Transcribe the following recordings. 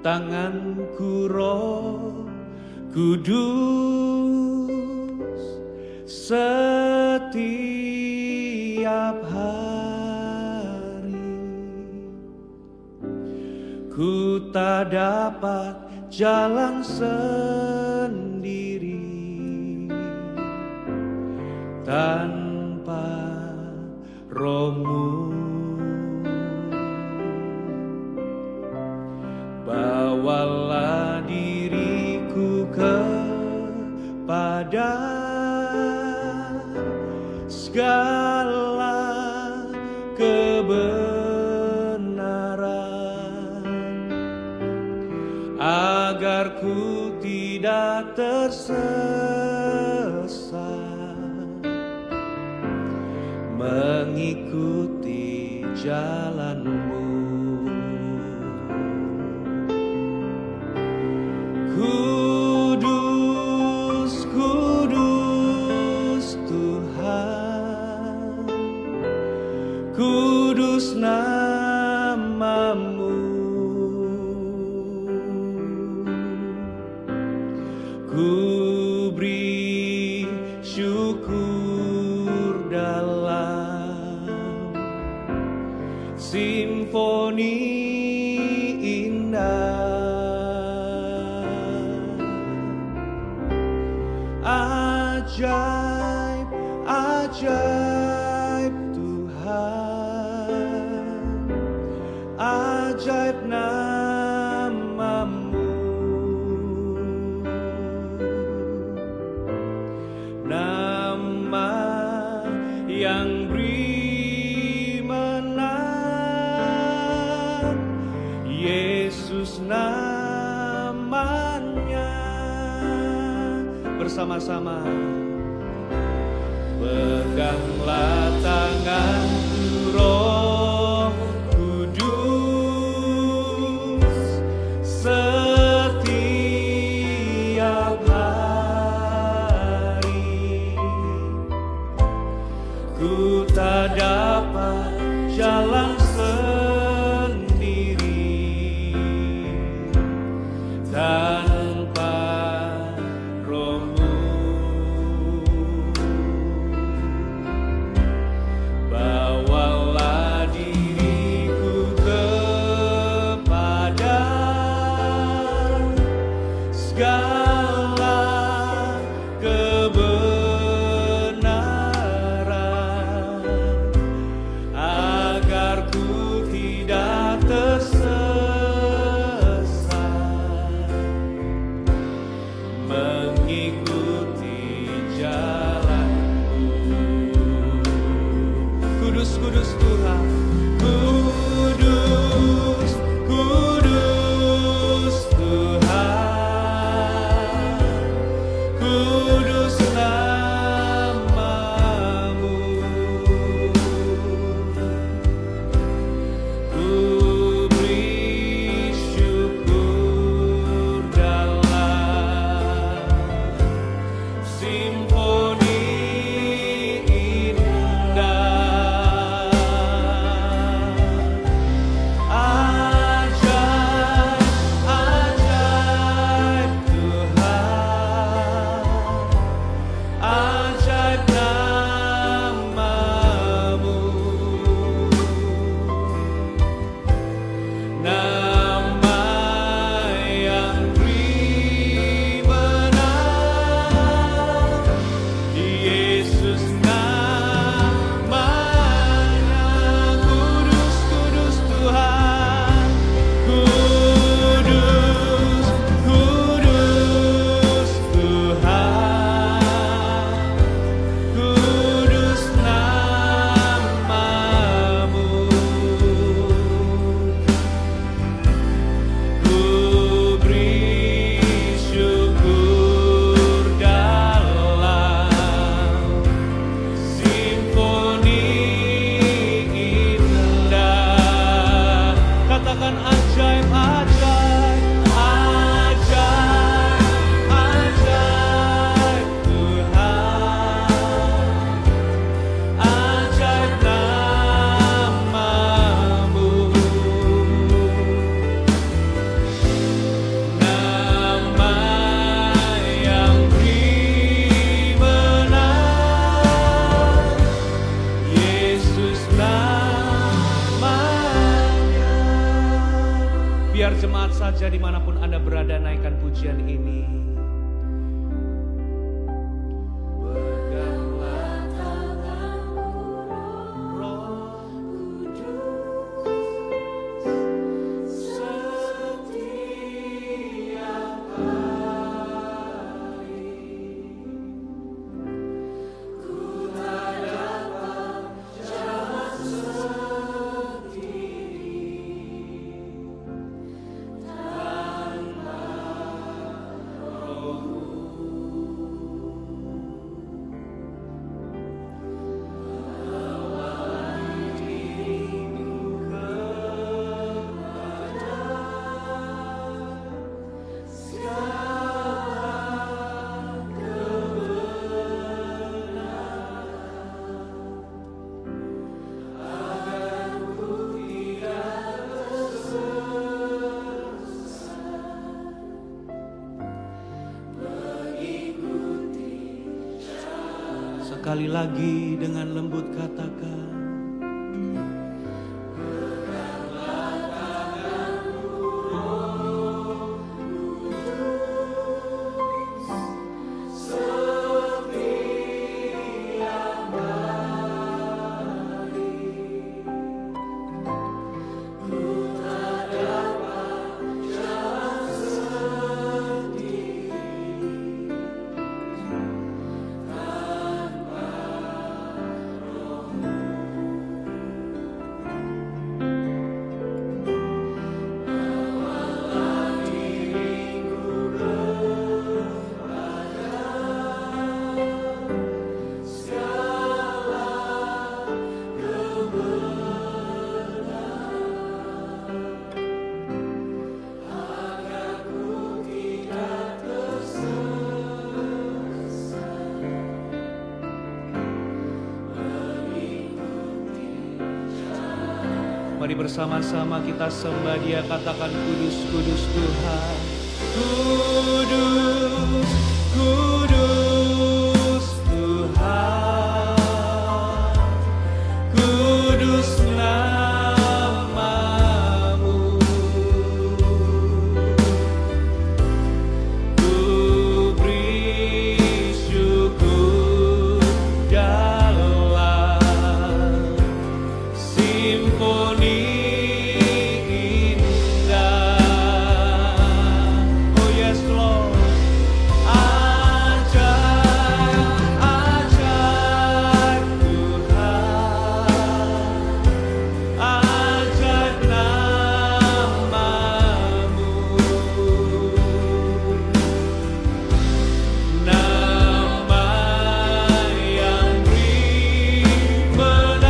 tanganku Roh Kudus setiap hari. Ku tak dapat jalan sendiri tanpa Roh-Mu. Bawalah diriku kepada segala kebenaran, agar ku tidak tersesat mengikuti jalan-Mu. Kudus, kudus Tuhan, kudus nama-Mu. Ku beri syukur dalam simfoni indah. Ajaib, ajaib Tuhan, ajaib nama-Mu, nama yang beri menang, Yesus namanya. Bersama-sama peganglah tanganku Roh Kudus setiap hari. Ku tak dapat jalan sendiri tanpa Roh-Mu. Bawalah diriku kepada segala kebenaran, agar ku tidak tersesat mengikuti jalan-Mu. Kudus, kudus Tuhan, kudus, kudus Tuhan, kudus nama-Mu. Ku beri syukur dalam simfoni indah. Biar jemaat saja dimanapun Anda berada naikkan pujian ini. Peganglah tanganku, Roh Kudus, setiap hari ku tak dapat jalan sendiri tanpa Roh-Mu. Bawai diriku kepada segala kebenaran, agar ku tidak tersesat mengikuti jalan. Sekali lagi dengan lembut katakan, peganglah tanganku, Roh Kudus, setiap hari ku tak dapat jalan sendiri tanpa Roh-Mu. Bawalah diriku kepada segala kebenaran, agar ku tidak tersesat mengikuti jalan. Mari bersama-sama kita sembah Dia, katakan kudus, kudus Tuhan. Kudus, kudus Tuhan. Kudus nama-Mu. Ku beri syukur dalam simfoni indah. Oh yes Lord. Ajaib, ajaib Tuhan. Ajaib nama-Mu. Nama yang beri menang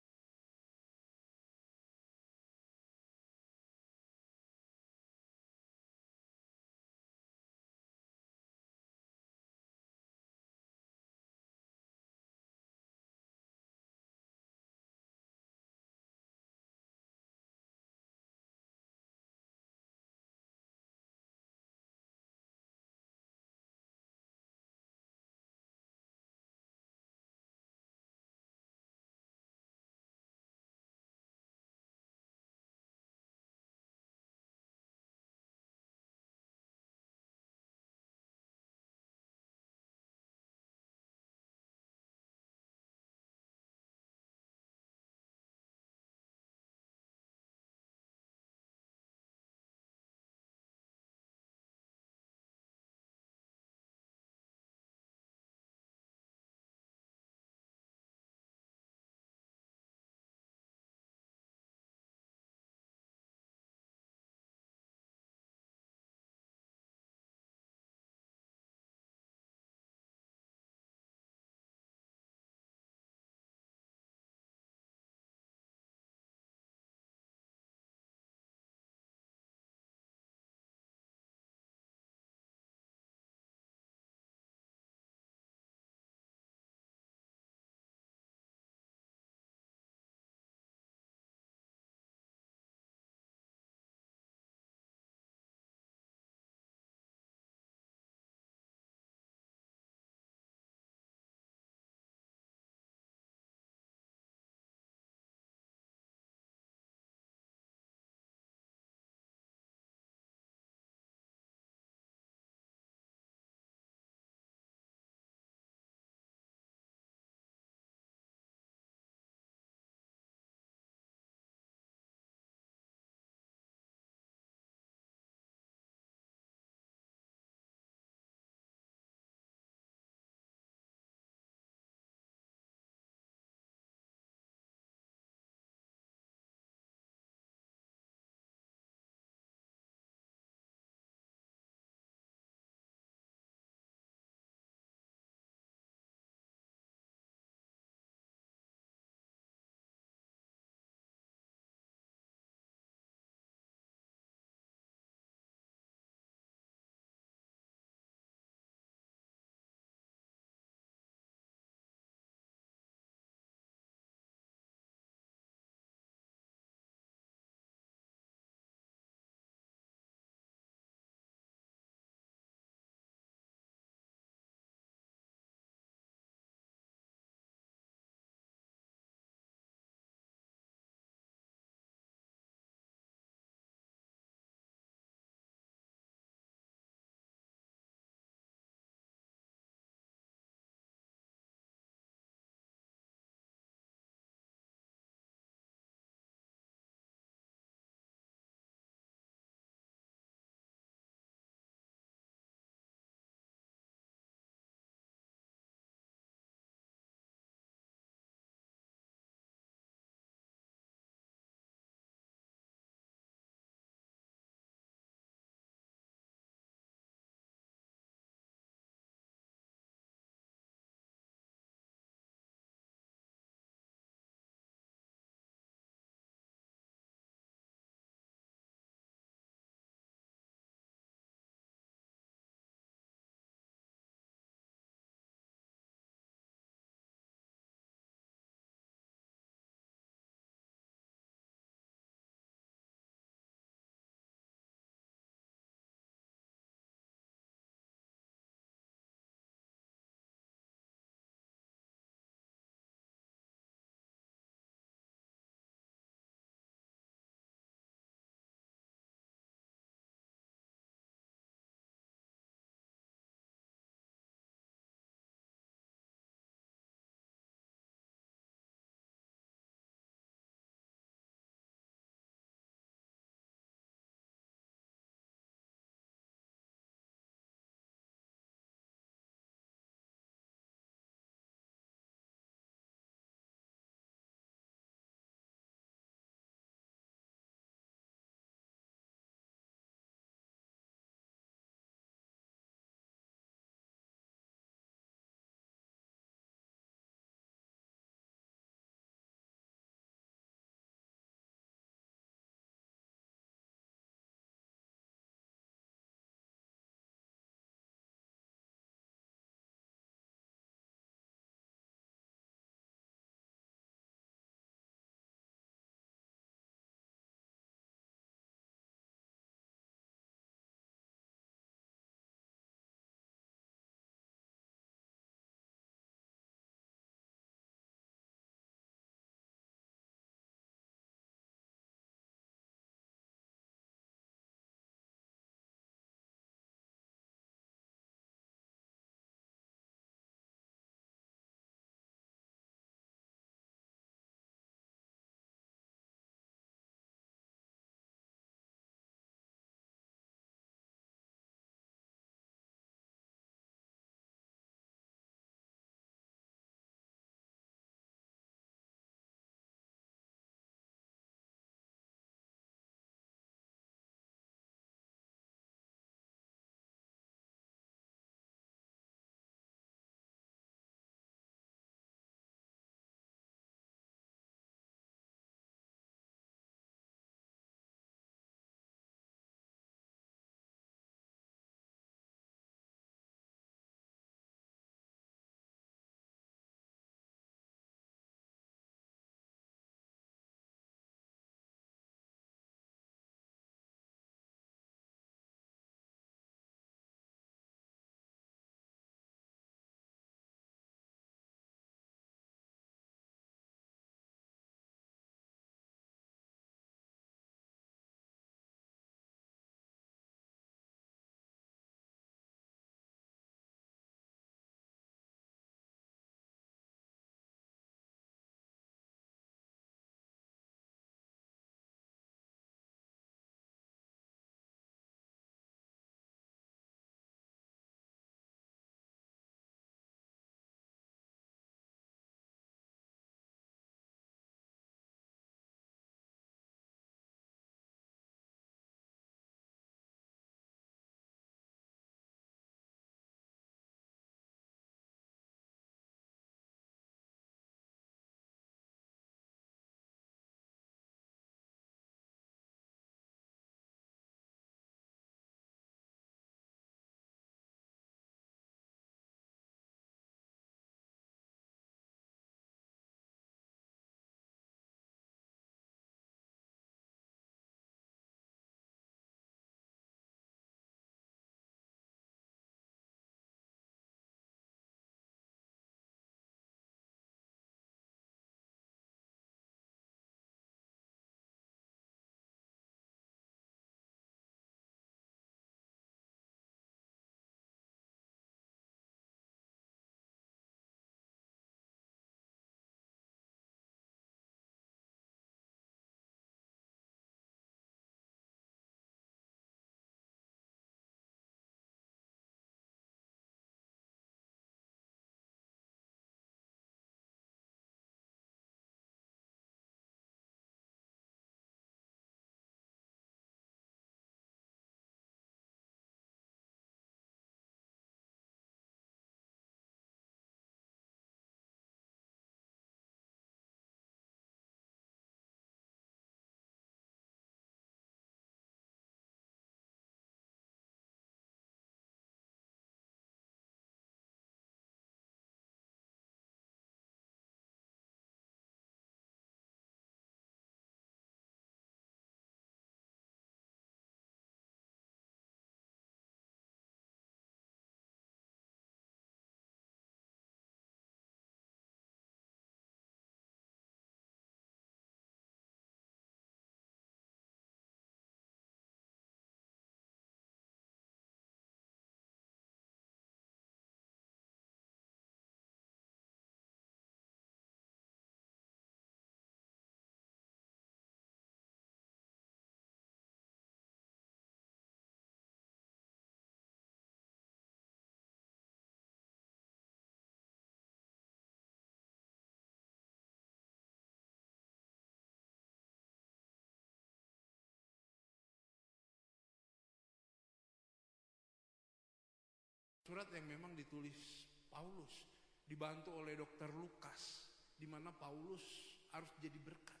surat yang memang ditulis Paulus, dibantu oleh Dr. Lukas, di mana Paulus harus jadi berkat.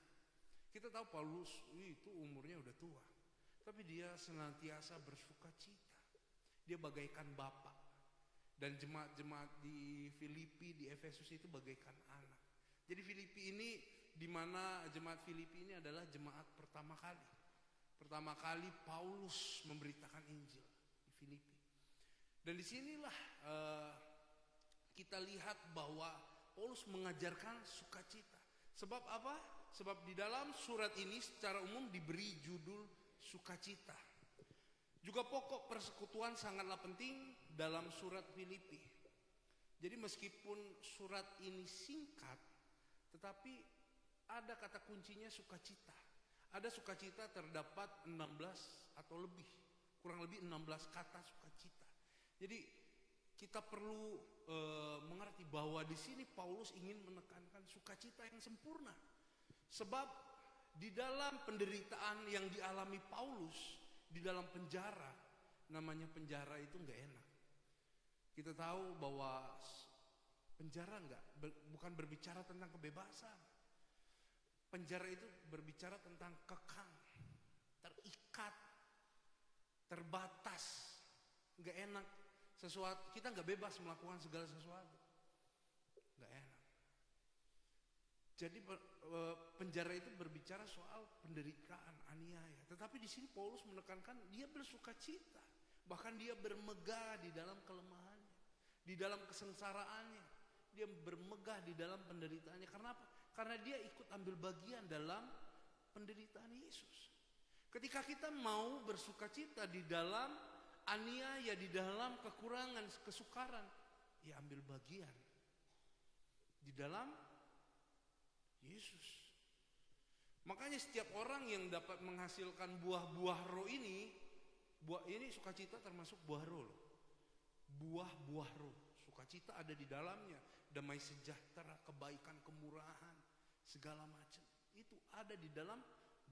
Kita tahu Paulus itu umurnya udah tua, tapi dia senantiasa bersuka cita. Dia bagaikan bapak, dan jemaat-jemaat di Filipi, di Efesus itu bagaikan anak. Jadi Filipi ini, di mana jemaat Filipi ini adalah jemaat pertama kali. Pertama kali Paulus memberitakan Injil di Filipi. Dan disinilah kita lihat bahwa Paulus mengajarkan sukacita. Sebab apa? Sebab di dalam surat ini secara umum diberi judul sukacita. Juga pokok persekutuan sangatlah penting dalam surat Filipi. Jadi meskipun surat ini singkat, tetapi ada kata kuncinya sukacita. Ada sukacita terdapat 16 atau lebih, kurang lebih 16 kata sukacita. Jadi kita perlu mengerti bahwa di sini Paulus ingin menekankan sukacita yang sempurna. Sebab di dalam penderitaan yang dialami Paulus di dalam penjara, namanya penjara itu nggak enak. Kita tahu bahwa penjara bukan berbicara tentang kebebasan. Penjara itu berbicara tentang kekang, terikat, terbatas, nggak enak. Sesuatu kita nggak bebas melakukan segala sesuatu, nggak enak. Jadi penjara itu berbicara soal penderitaan, aniaya. Tetapi di sini Paulus menekankan dia bersuka cita, bahkan dia bermegah di dalam kelemahannya, di dalam kesengsaraannya, dia bermegah di dalam penderitaannya. Karena apa? Karena dia ikut ambil bagian dalam penderitaan Yesus. Ketika kita mau bersuka cita di dalam aniaya, di dalam kekurangan, kesukaran, ya ambil bagian di dalam Yesus. Makanya setiap orang yang dapat menghasilkan buah-buah roh ini, buah ini sukacita termasuk buah roh loh. Buah-buah roh, sukacita ada di dalamnya, damai sejahtera, kebaikan, kemurahan, segala macam. Itu ada di dalam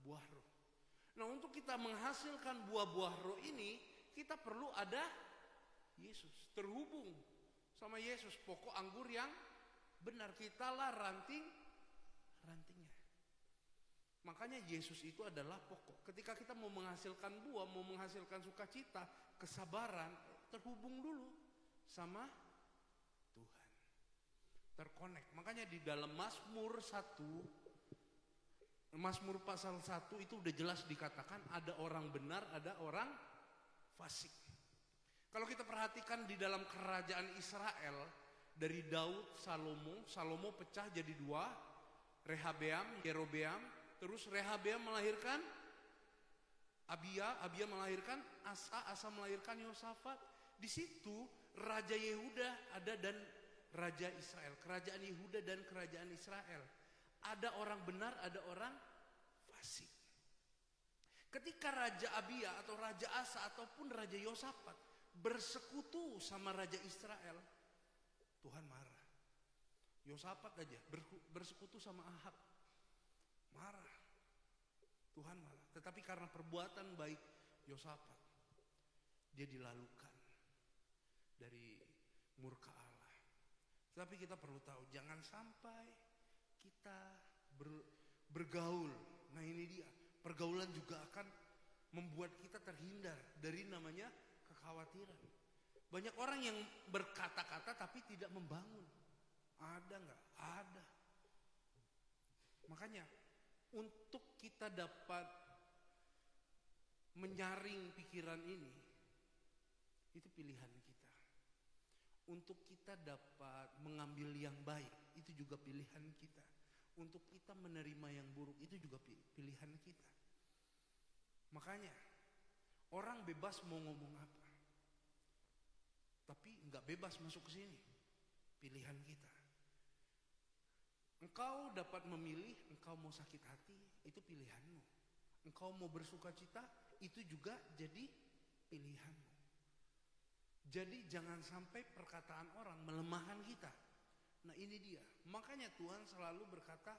buah roh. Nah, untuk kita menghasilkan buah-buah roh ini, kita perlu ada Yesus, terhubung sama Yesus, pokok anggur yang benar. Kitalah rantingnya. Makanya Yesus itu adalah pokok. Ketika kita mau menghasilkan buah, mau menghasilkan sukacita, kesabaran, terhubung dulu sama Tuhan. Terkonek. Makanya di dalam Mazmur 1, Mazmur pasal 1 itu udah jelas dikatakan ada orang benar, ada orang fasik. Kalau kita perhatikan di dalam kerajaan Israel, dari Daud, Salomo pecah jadi dua, Rehabeam, Yerobeam. Terus Rehabeam melahirkan Abia melahirkan Asa melahirkan Yosafat. Di situ Raja Yehuda ada dan Raja Israel, kerajaan Yehuda dan kerajaan Israel. Ada orang benar, ada orang fasik. Ketika Raja Abia atau Raja Asa ataupun Raja Yosafat bersekutu sama Raja Israel, Tuhan marah. Yosafat aja bersekutu sama Ahab, marah. Tuhan marah. Tetapi karena perbuatan baik Yosafat, dia dilalukan dari murka Allah. Tetapi kita perlu tahu, jangan sampai kita bergaul. Nah ini dia, pergaulan juga akan membuat kita terhindar dari namanya kekhawatiran. Banyak orang yang berkata-kata tapi tidak membangun. Ada nggak? Ada. Makanya untuk kita dapat menyaring pikiran ini, itu pilihan kita. Untuk kita dapat mengambil yang baik, itu juga pilihan kita. Untuk kita menerima yang buruk, itu juga pilihan kita. Makanya orang bebas mau ngomong apa, tapi nggak bebas masuk ke sini. Pilihan kita. Engkau dapat memilih, engkau mau sakit hati, itu pilihanmu. Engkau mau bersuka cita, itu juga jadi pilihanmu. Jadi jangan sampai perkataan orang melemahkan kita. Nah ini dia. Makanya Tuhan selalu berkata,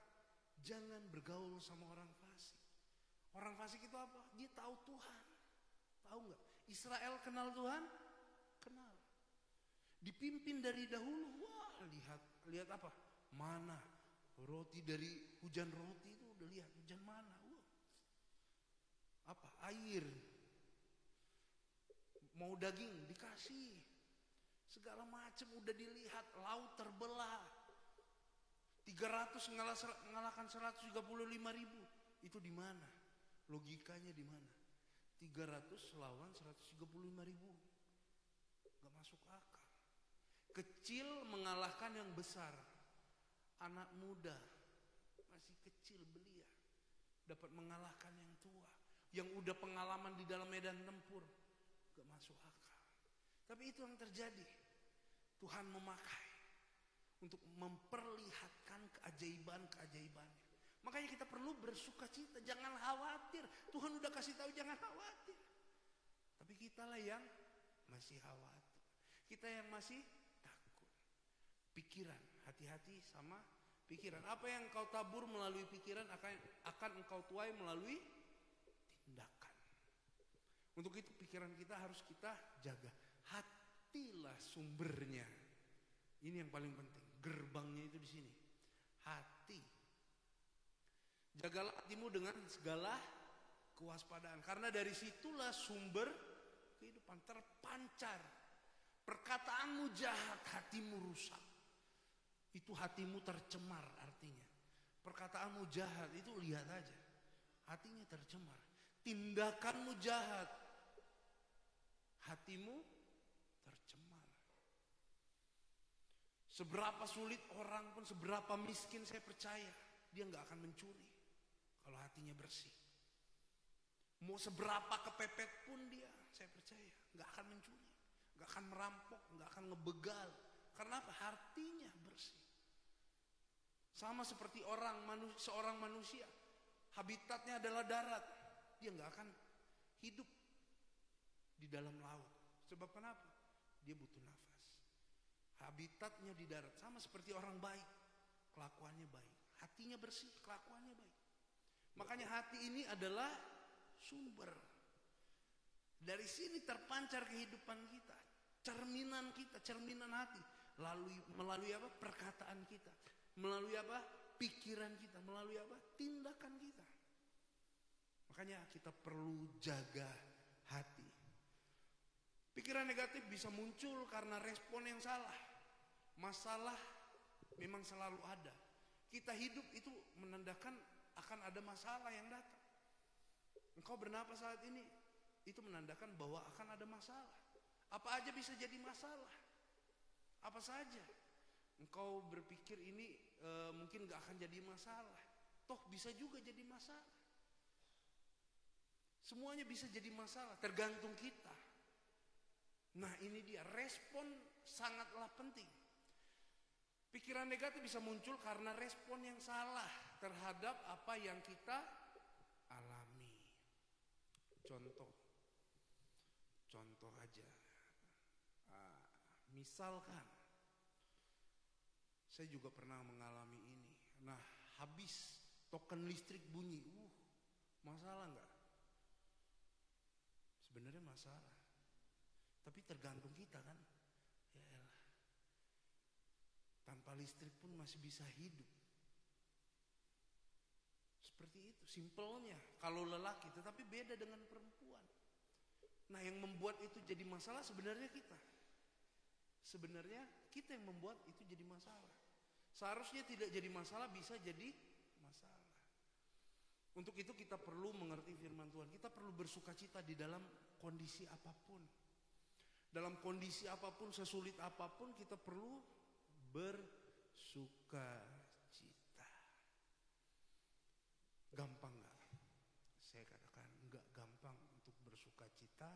jangan bergaul sama orang fasik. Orang fasik itu apa? Dia tahu Tuhan. Tahu nggak? Israel kenal Tuhan? Kenal. Dipimpin dari dahulu. Wah, lihat apa? Mana? Roti dari hujan roti itu udah lihat hujan mana. Wah. Apa? Air. Mau daging dikasih. Segala macam udah dilihat. Laut terbelah. 300 mengalahkan 135.000. Itu di mana? Logikanya di mana? 300 lawan 135.000. Gak masuk akal. Kecil mengalahkan yang besar. Anak muda masih kecil belia dapat mengalahkan yang tua, yang udah pengalaman di dalam medan tempur. Gak masuk akal. Tapi itu yang terjadi. Tuhan memakai untuk memperlihatkan keajaiban-keajaibannya. Makanya kita perlu bersuka cita, jangan khawatir. Tuhan udah kasih tahu jangan khawatir. Tapi kitalah yang masih khawatir. Kita yang masih takut. Pikiran, hati-hati sama pikiran. Apa yang kau tabur melalui pikiran akan engkau tuai melalui tindakan. Untuk itu pikiran kita harus kita jaga. Hatilah sumbernya. Ini yang paling penting. Gerbangnya itu di sini. Hati. Jagalah hatimu dengan segala kewaspadaan. Karena dari situlah sumber kehidupan terpancar. Perkataanmu jahat, hatimu rusak. Itu hatimu tercemar artinya. Perkataanmu jahat itu lihat aja. Hatinya tercemar. Tindakanmu jahat. Hatimu tercemar. Seberapa sulit orang pun, seberapa miskin saya percaya. Dia gak akan mencuri. Kalau hatinya bersih. Mau seberapa kepepet pun dia, saya percaya. Gak akan mencuri. Gak akan merampok, gak akan ngebegal. Karena apa? Hatinya bersih. Sama seperti seorang manusia. Habitatnya adalah darat. Dia gak akan hidup di dalam laut. Sebab kenapa? Dia butuh nafas. Habitatnya di darat. Sama seperti orang baik. Kelakuannya baik. Hatinya bersih, kelakuannya baik. Makanya hati ini adalah sumber. Dari sini terpancar kehidupan kita. Cerminan kita, cerminan hati. Melalui apa? Perkataan kita. Melalui apa? Pikiran kita. Melalui apa? Tindakan kita. Makanya kita perlu jaga hati. Pikiran negatif bisa muncul karena respon yang salah. Masalah memang selalu ada. Kita hidup itu menandakan akan ada masalah yang datang. Engkau bernapas saat ini, itu menandakan bahwa akan ada masalah. Apa aja bisa jadi masalah. Apa saja. Engkau berpikir ini mungkin gak akan jadi masalah. Toh bisa juga jadi masalah. Semuanya bisa jadi masalah, tergantung kita. Nah ini dia, respon sangatlah penting. Pikiran negatif bisa muncul karena respon yang salah terhadap apa yang kita alami. Contoh aja. Misalkan, saya juga pernah mengalami ini. Nah, habis token listrik bunyi. Masalah nggak? Sebenarnya masalah. Tapi tergantung kita kan. Ya elah. Tanpa listrik pun masih bisa hidup. Seperti itu, simpelnya. Kalau lelaki, tetapi beda dengan perempuan. Nah, yang membuat itu jadi masalah sebenarnya kita. Sebenarnya kita yang membuat itu jadi masalah. Seharusnya tidak jadi masalah, bisa jadi masalah. Untuk itu kita perlu mengerti firman Tuhan. Kita perlu bersukacita di dalam kondisi apapun. Dalam kondisi apapun, sesulit apapun, kita perlu bersukacita. Gampang gak? Saya katakan gak gampang untuk bersukacita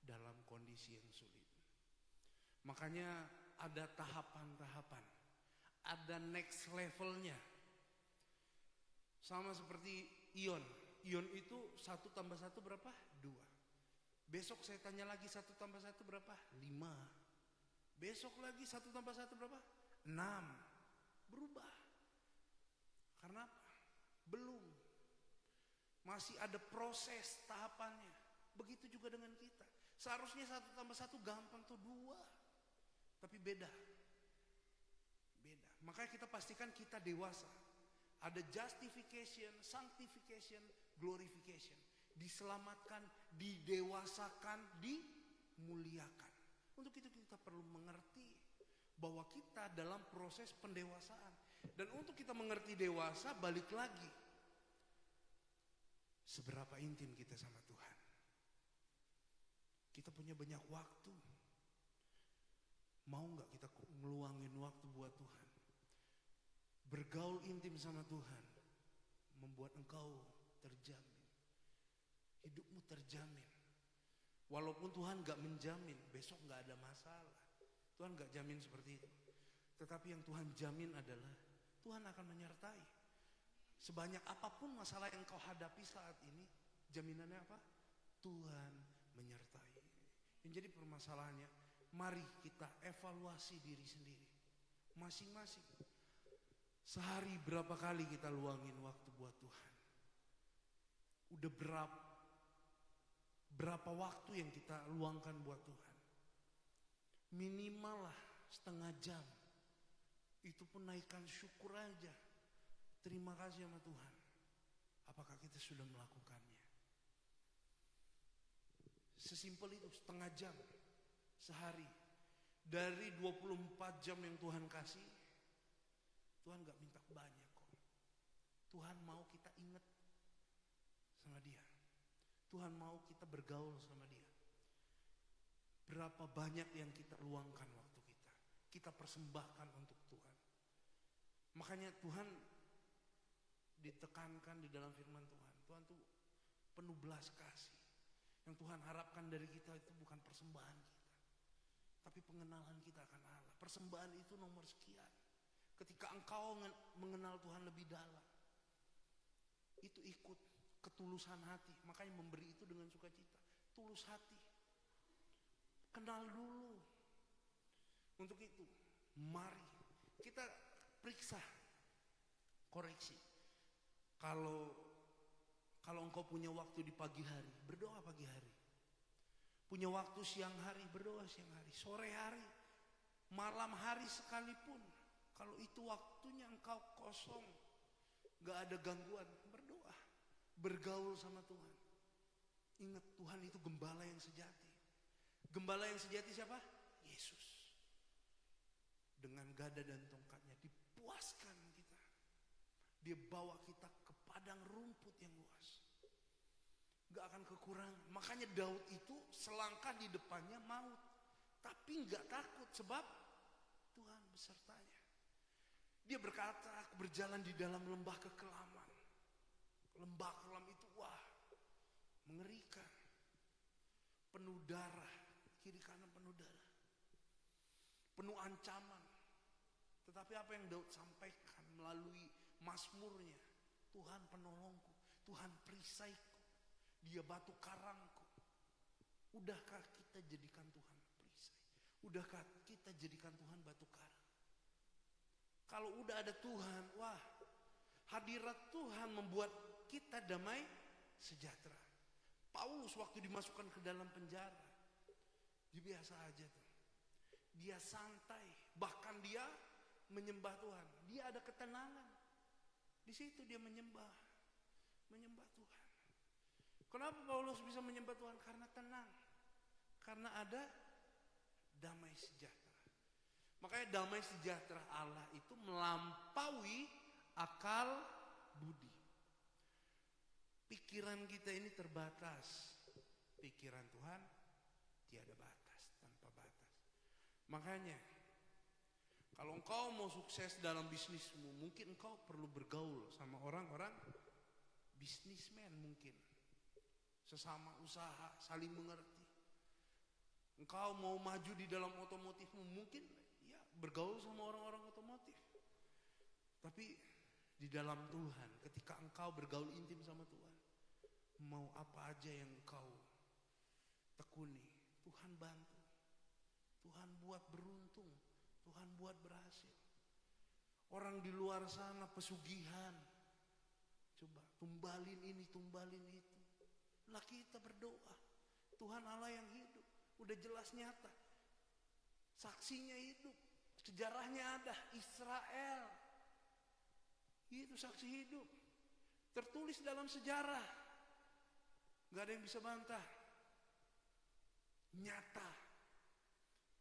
dalam kondisi yang sulit. Makanya ada tahapan-tahapan. Ada next levelnya. Sama seperti ion. Ion itu 1 tambah 1 berapa? 2. Besok saya tanya lagi 1 tambah 1 berapa? 5. Besok lagi 1 tambah 1 berapa? 6. Berubah. Karena apa? Belum. Masih ada proses tahapannya. Begitu juga dengan kita. Seharusnya 1 tambah 1 gampang tuh 2. Tapi beda. Beda. Makanya kita pastikan kita dewasa. Ada justification, sanctification, glorification. Diselamatkan, didewasakan, dimuliakan. Untuk itu kita perlu mengerti bahwa kita dalam proses pendewasaan. Dan untuk kita mengerti dewasa, balik lagi. Seberapa intim kita sama Tuhan. Kita punya banyak waktu. Mau gak kita ngeluangin waktu buat Tuhan? Bergaul intim sama Tuhan membuat engkau terjamin. Hidupmu terjamin. Walaupun Tuhan gak menjamin besok gak ada masalah. Tuhan gak jamin seperti itu. Tetapi yang Tuhan jamin adalah Tuhan akan menyertai. Sebanyak apapun masalah yang kau hadapi saat ini, jaminannya apa? Tuhan menyertai. Yang jadi permasalahannya, mari kita evaluasi diri sendiri. Masing-masing. Sehari berapa kali kita luangin waktu buat Tuhan? Udah berapa waktu yang kita luangkan buat Tuhan? Minimal lah setengah jam. Itu pun naikkan syukur aja. Terima kasih sama Tuhan. Apakah kita sudah melakukannya? Sesimpel itu, setengah jam sehari. Dari 24 jam yang Tuhan kasih, Tuhan gak minta banyak kok. Tuhan mau kita ingat sama Dia. Tuhan mau kita bergaul sama Dia. Berapa banyak yang kita luangkan waktu kita. Kita persembahkan untuk Tuhan. Makanya Tuhan ditekankan di dalam firman Tuhan. Tuhan tuh penuh belas kasih. Yang Tuhan harapkan dari kita itu bukan persembahan kita, tapi pengenalan kita akan Allah. Persembahan itu nomor sekian. Ketika engkau mengenal Tuhan lebih dalam, itu ikut ketulusan hati. Makanya memberi itu dengan sukacita. Tulus hati. Kenal dulu. Untuk itu, mari kita periksa, koreksi. Kalau engkau punya waktu di pagi hari, berdoa pagi hari. Punya waktu siang hari, berdoa siang hari. Sore hari, malam hari sekalipun. Kalau itu waktunya engkau kosong, gak ada gangguan, berdoa. Bergaul sama Tuhan. Ingat, Tuhan itu gembala yang sejati. Gembala yang sejati siapa? Yesus. Dengan gada dan tongkatnya dipuaskan kita. Dia bawa kita ke padang rumput yang luas. Gak akan kekurangan. Makanya Daud itu selangkah di depannya maut. Tapi gak takut sebab Tuhan besertanya. Dia berkata, aku berjalan di dalam lembah kekelaman. Lembah kelam itu wah, mengerikan. Penuh darah, kiri kanan penuh darah. Penuh ancaman. Tetapi apa yang Daud sampaikan melalui mazmurnya, Tuhan penolongku, Tuhan perisaiku, Dia batu karangku. Udahkah kita jadikan Tuhan perisai? Udahkah kita jadikan Tuhan batu karang? Kalau udah ada Tuhan, wah, hadirat Tuhan membuat kita damai sejahtera. Paulus waktu dimasukkan ke dalam penjara, dia biasa aja tuh. Dia santai, bahkan dia menyembah Tuhan. Dia ada ketenangan. Di situ dia menyembah Tuhan. Kenapa Paulus bisa menyembah Tuhan? Karena tenang. Karena ada damai sejahtera. Makanya damai sejahtera Allah itu melampaui akal budi. Pikiran kita ini terbatas. Pikiran Tuhan tiada batas, tanpa batas. Makanya kalau engkau mau sukses dalam bisnismu, mungkin engkau perlu bergaul sama orang-orang bisnismen mungkin. Sesama usaha, saling mengerti. Engkau mau maju di dalam otomotifmu, mungkin ya bergaul sama orang-orang otomotif. Tapi di dalam Tuhan, ketika engkau bergaul intim sama Tuhan, mau apa aja yang engkau tekuni, Tuhan bantu. Tuhan buat beruntung, Tuhan buat berhasil. Orang di luar sana pesugihan, coba tumbalin ini, tumbalin itu. Lah kita berdoa, Tuhan Allah yang hidup, udah jelas nyata. Saksinya hidup, sejarahnya ada, Israel. Itu saksi hidup. Tertulis dalam sejarah. Gak ada yang bisa bantah. Nyata.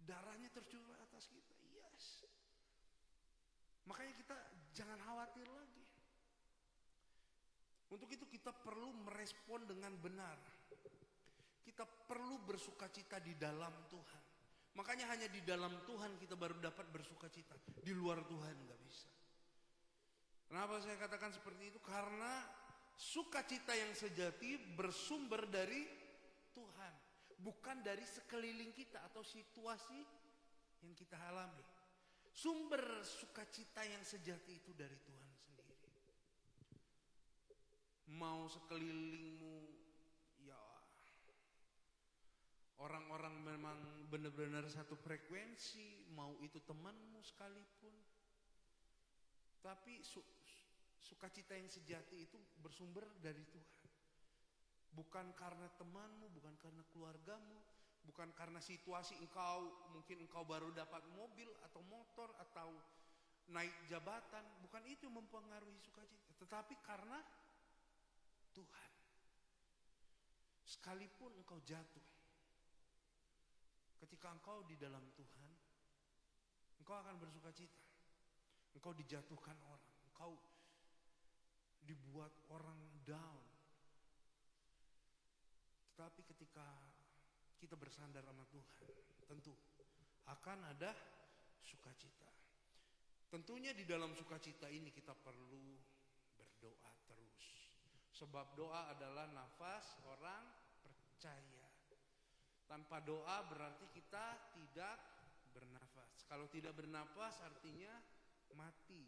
Darahnya tercurah atas kita. Yes. Makanya kita jangan khawatir lagi. Untuk itu kita perlu merespon dengan benar. Kita perlu bersukacita di dalam Tuhan. Makanya hanya di dalam Tuhan kita baru dapat bersukacita. Di luar Tuhan gak bisa. Kenapa saya katakan seperti itu? Karena sukacita yang sejati bersumber dari Tuhan. Bukan dari sekeliling kita atau situasi yang kita alami. Sumber sukacita yang sejati itu dari Tuhan sendiri. Mau sekelilingmu, ya orang-orang memang benar-benar satu frekuensi, mau itu temanmu sekalipun. Tapi sukacita yang sejati itu bersumber dari Tuhan. Bukan karena temanmu, bukan karena keluargamu, bukan karena situasi mungkin engkau baru dapat mobil atau motor atau naik jabatan. Bukan itu yang mempengaruhi sukacita. Tetapi karena Tuhan. Sekalipun engkau jatuh, ketika engkau di dalam Tuhan, engkau akan bersukacita. Engkau dijatuhkan orang, engkau dibuat orang down. Tetapi ketika kita bersandar sama Tuhan, tentu akan ada sukacita. Tentunya di dalam sukacita ini kita perlu berdoa terus. Sebab doa adalah nafas orang percaya. Tanpa doa berarti kita tidak bernafas. Kalau tidak bernafas artinya mati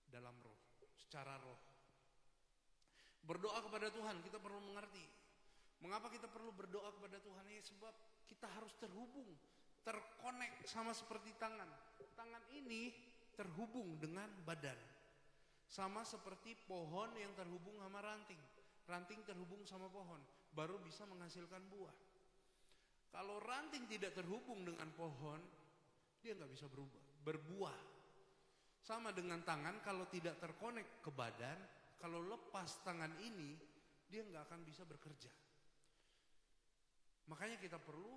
dalam roh, secara roh. Berdoa kepada Tuhan kita perlu mengerti. Mengapa kita perlu berdoa kepada Tuhan? Ya sebab kita harus terhubung, terkonek sama seperti tangan. Tangan ini terhubung dengan badan. Sama seperti pohon yang terhubung sama ranting. Ranting terhubung sama pohon, baru bisa menghasilkan buah. Kalau ranting tidak terhubung dengan pohon, dia nggak bisa berbuah. Sama dengan tangan, kalau tidak terkonek ke badan, kalau lepas tangan ini, dia nggak akan bisa bekerja. Makanya kita perlu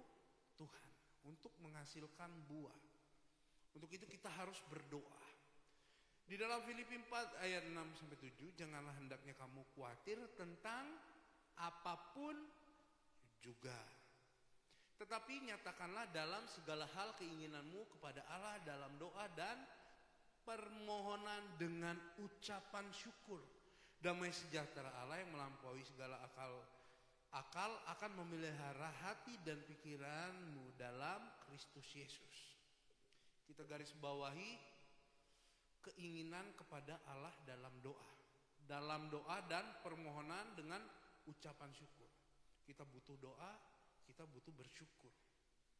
Tuhan untuk menghasilkan buah. Untuk itu kita harus berdoa. Di dalam Filipi 4 ayat 6-7, janganlah hendaknya kamu khawatir tentang apapun juga. Tetapi nyatakanlah dalam segala hal keinginanmu kepada Allah dalam doa dan permohonan dengan ucapan syukur. Damai sejahtera Allah yang melampaui segala akal akan memelihara hati dan pikiranmu dalam Kristus Yesus. Kita garis bawahi keinginan kepada Allah dalam doa. Dalam doa dan permohonan dengan ucapan syukur. Kita butuh doa, kita butuh bersyukur.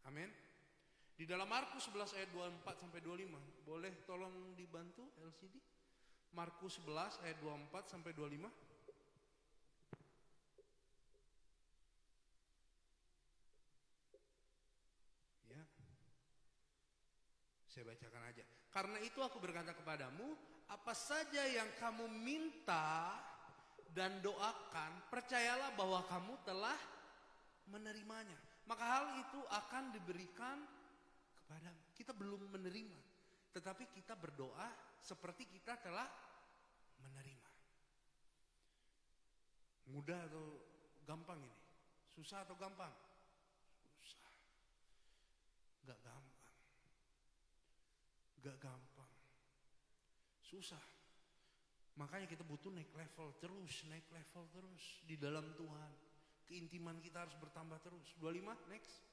Amin. Di dalam Markus 11 ayat 24-25, boleh tolong dibantu LCD? Markus 11 ayat 24-25. Ya. Saya bacakan aja. Karena itu aku berkata kepadamu, apa saja yang kamu minta dan doakan, percayalah bahwa kamu telah menerimanya. Maka hal itu akan diberikan kepadamu. Kita belum menerima, tetapi kita berdoa seperti kita telah menerima. Mudah atau gampang ini? Susah atau gampang? Susah. Gak gampang. Gak gampang. Susah. Makanya kita butuh naik level terus di dalam Tuhan. Keintiman kita harus bertambah terus. 25, next.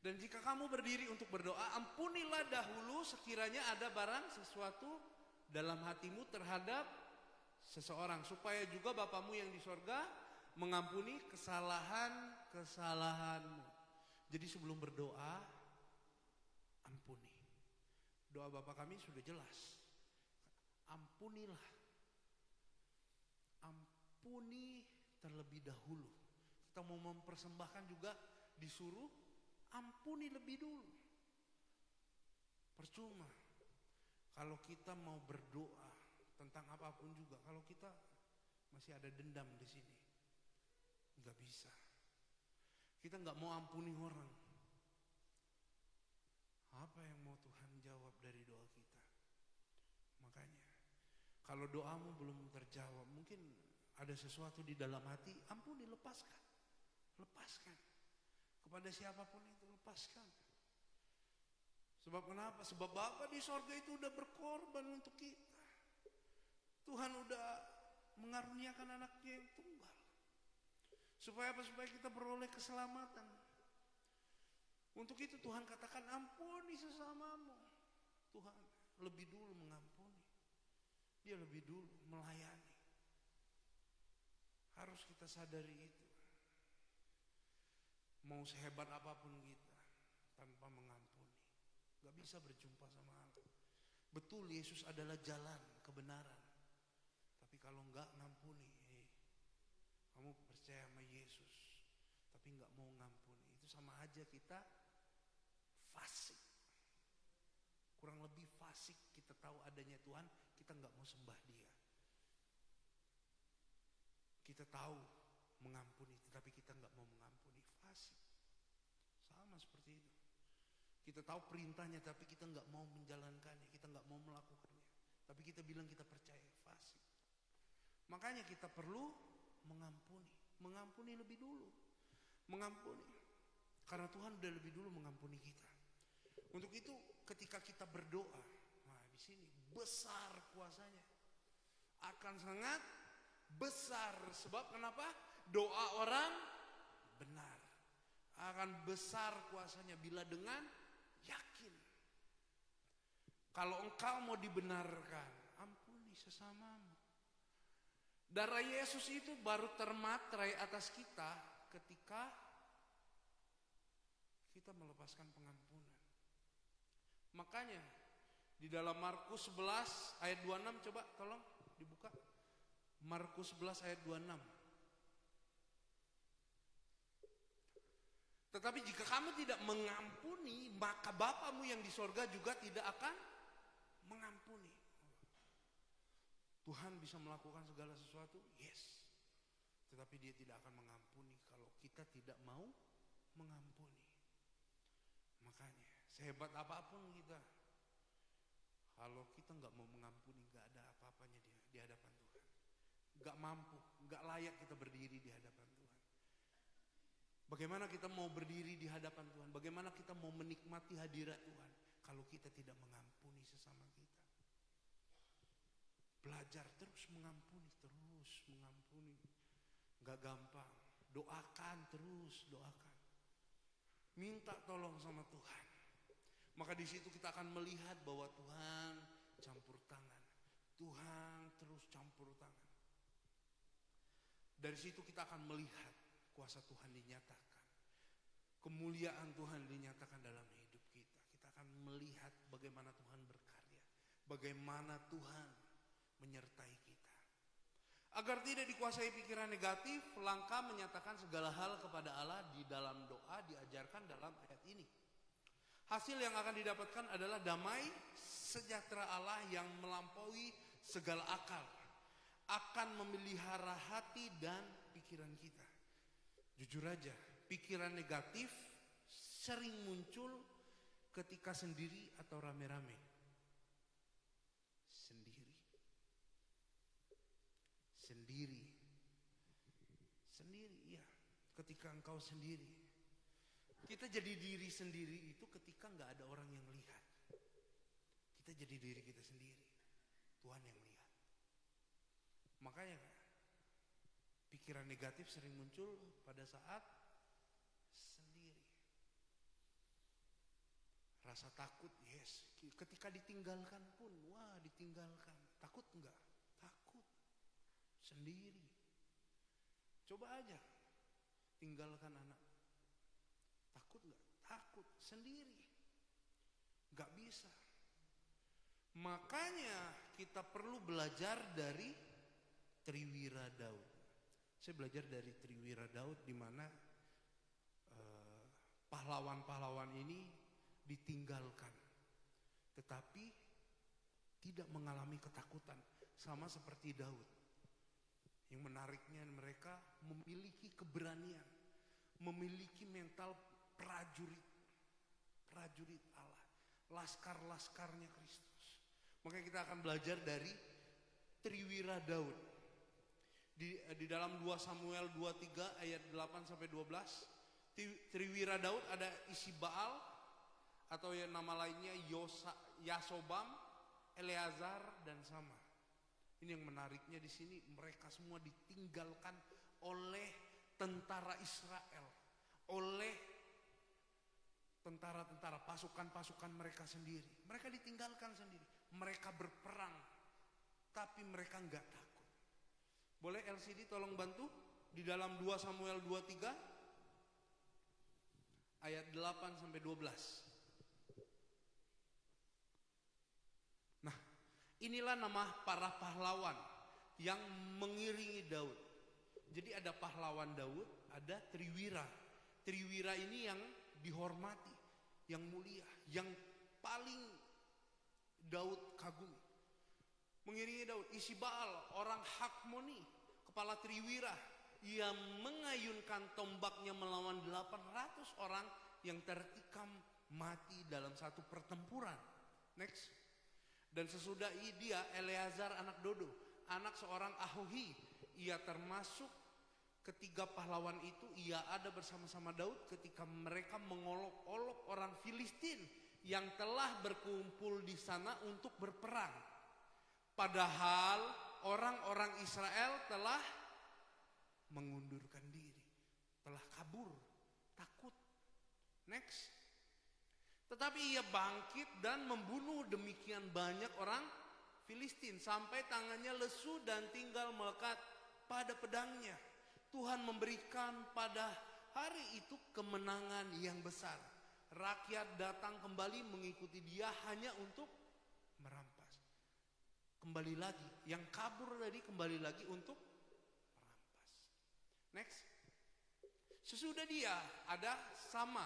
Dan jika kamu berdiri untuk berdoa, ampunilah dahulu sekiranya ada barang sesuatu dalam hatimu terhadap seseorang, supaya juga Bapamu yang di sorga mengampuni kesalahan-kesalahanmu. Jadi sebelum berdoa, ampuni. Doa Bapa kami sudah jelas. Ampunilah. Ampuni terlebih dahulu. Kita mau mempersembahkan juga disuruh ampuni lebih dulu. Percuma kalau kita mau berdoa tentang apapun juga, kalau kita masih ada dendam di sini, nggak bisa. Kita nggak mau ampuni orang. Apa yang mau Tuhan jawab dari doa kita? Makanya, kalau doamu belum terjawab, mungkin ada sesuatu di dalam hati, ampuni, lepaskan. Lepaskan. Kepada siapapun itu, lepaskan. Sebab kenapa? Sebab Bapa di sorga itu udah berkorban untuk kita. Tuhan udah mengaruniakan anaknya yang tunggal. Supaya apa? Supaya kita beroleh keselamatan. Untuk itu Tuhan katakan ampuni sesamamu. Tuhan lebih dulu mengampuni. Dia lebih dulu melayani. Harus kita sadari itu. Mau sehebat apapun kita, tanpa mengampuni, gak bisa berjumpa sama Allah. Betul, Yesus adalah jalan kebenaran. Tapi kalau gak ngampuni, kamu percaya sama Yesus, tapi gak mau ngampuni, itu sama aja kita fasik. Kurang lebih fasik. Kita tahu adanya Tuhan, kita gak mau sembah Dia. Kita tahu mengampuni, tetapi kita gak mau mengampuni. Fasik. Sama seperti itu. Kita tahu perintahnya, tapi kita gak mau menjalankannya, kita gak mau melakukannya. Tapi kita bilang kita percaya. Fasik. Makanya kita perlu mengampuni. Mengampuni lebih dulu. Mengampuni. Karena Tuhan udah lebih dulu mengampuni kita. Untuk itu ketika kita berdoa, nah di sini besar kuasanya. Akan sangat besar. Sebab kenapa? Doa orang benar. Akan besar kuasanya bila dengan yakin. Kalau engkau mau dibenarkan, ampuni sesamamu. Darah Yesus itu baru termatrai atas kita ketika kita melepaskan pengampunan. Makanya di dalam Markus 11 ayat 26, coba tolong dibuka. Markus 11 ayat 26. Tetapi jika kamu tidak mengampuni, maka Bapamu yang di sorga juga tidak akan mengampuni. Tuhan bisa melakukan segala sesuatu, yes. Tetapi Dia tidak akan mengampuni kalau kita tidak mau mengampuni. Makanya sehebat apapun kita, kalau kita nggak mau mengampuni, nggak ada apa-apanya di hadapan Tuhan. Nggak mampu, nggak layak kita berdiri di hadapan Tuhan. Bagaimana kita mau berdiri di hadapan Tuhan? Bagaimana kita mau menikmati hadirat Tuhan kalau kita tidak mengampuni sesama kita? Belajar terus mengampuni, terus mengampuni. Gak gampang. Doakan terus, doakan. Minta tolong sama Tuhan. Maka di situ kita akan melihat bahwa Tuhan campur tangan. Tuhan terus campur tangan. Dari situ kita akan melihat kuasa Tuhan dinyatakan. Kemuliaan Tuhan dinyatakan dalam hidup kita. Kita akan melihat bagaimana Tuhan berkarya. Bagaimana Tuhan menyertai kita. Agar tidak dikuasai pikiran negatif, langkah menyatakan segala hal kepada Allah di dalam doa diajarkan dalam ayat ini. Hasil yang akan didapatkan adalah damai sejahtera Allah yang melampaui segala akal. Akan memelihara hati dan pikiran kita. Jujur aja, pikiran negatif sering muncul ketika sendiri atau rame-rame. Sendiri, ya. Ketika engkau sendiri. Kita jadi diri sendiri itu ketika nggak ada orang yang lihat. Kita jadi diri kita sendiri. Tuhan yang lihat. Makanya pikiran negatif sering muncul pada saat sendiri. Rasa takut, yes. Ketika ditinggalkan pun, wah ditinggalkan. Takut enggak? Takut. Sendiri. Coba aja tinggalkan anak. Takut enggak? Takut. Sendiri. Enggak bisa. Makanya kita perlu belajar dari Triwira Daud. Saya belajar dari Triwira Daud di mana pahlawan-pahlawan ini ditinggalkan, tetapi tidak mengalami ketakutan, sama seperti Daud. Yang menariknya mereka memiliki keberanian, memiliki mental prajurit Allah, laskar-laskarnya Kristus. Makanya kita akan belajar dari Triwira Daud. Di dalam 2 Samuel 23 ayat 8 sampai 12, Triwira Daud ada Isibaal atau yang nama lainnya Yasobam, Eleazar dan Sama. Ini yang menariknya di sini, mereka semua ditinggalkan oleh tentara Israel, oleh tentara-tentara, pasukan-pasukan mereka sendiri. Mereka ditinggalkan sendiri. Mereka berperang, tapi mereka enggak takut. Boleh LCD tolong bantu di dalam 2 Samuel 23 ayat 8 sampai 12. Nah, inilah nama para pahlawan yang mengiringi Daud. Jadi ada pahlawan Daud, ada Triwira. Triwira ini yang dihormati, yang mulia, yang paling Daud kagumi. Mengiringi Daud, Isibaal, orang Hakmoni, kepala Triwira. Ia mengayunkan tombaknya melawan 800 orang yang tertikam mati dalam satu pertempuran. Next. Dan sesudah dia Eleazar anak Dodo, anak seorang Ahohi. Ia termasuk ketiga pahlawan itu. Ia ada bersama-sama Daud ketika mereka mengolok-olok orang Filistin yang telah berkumpul di sana untuk berperang. Padahal orang-orang Israel telah mengundurkan diri, telah kabur, takut. Next. Tetapi ia bangkit dan membunuh demikian banyak orang Filistin sampai tangannya lesu dan tinggal melekat pada pedangnya. Tuhan memberikan pada hari itu kemenangan yang besar. Rakyat datang kembali mengikuti dia hanya untuk merampas. Kembali lagi, yang kabur tadi kembali lagi untuk merampas. Next. Sesudah dia ada Sama,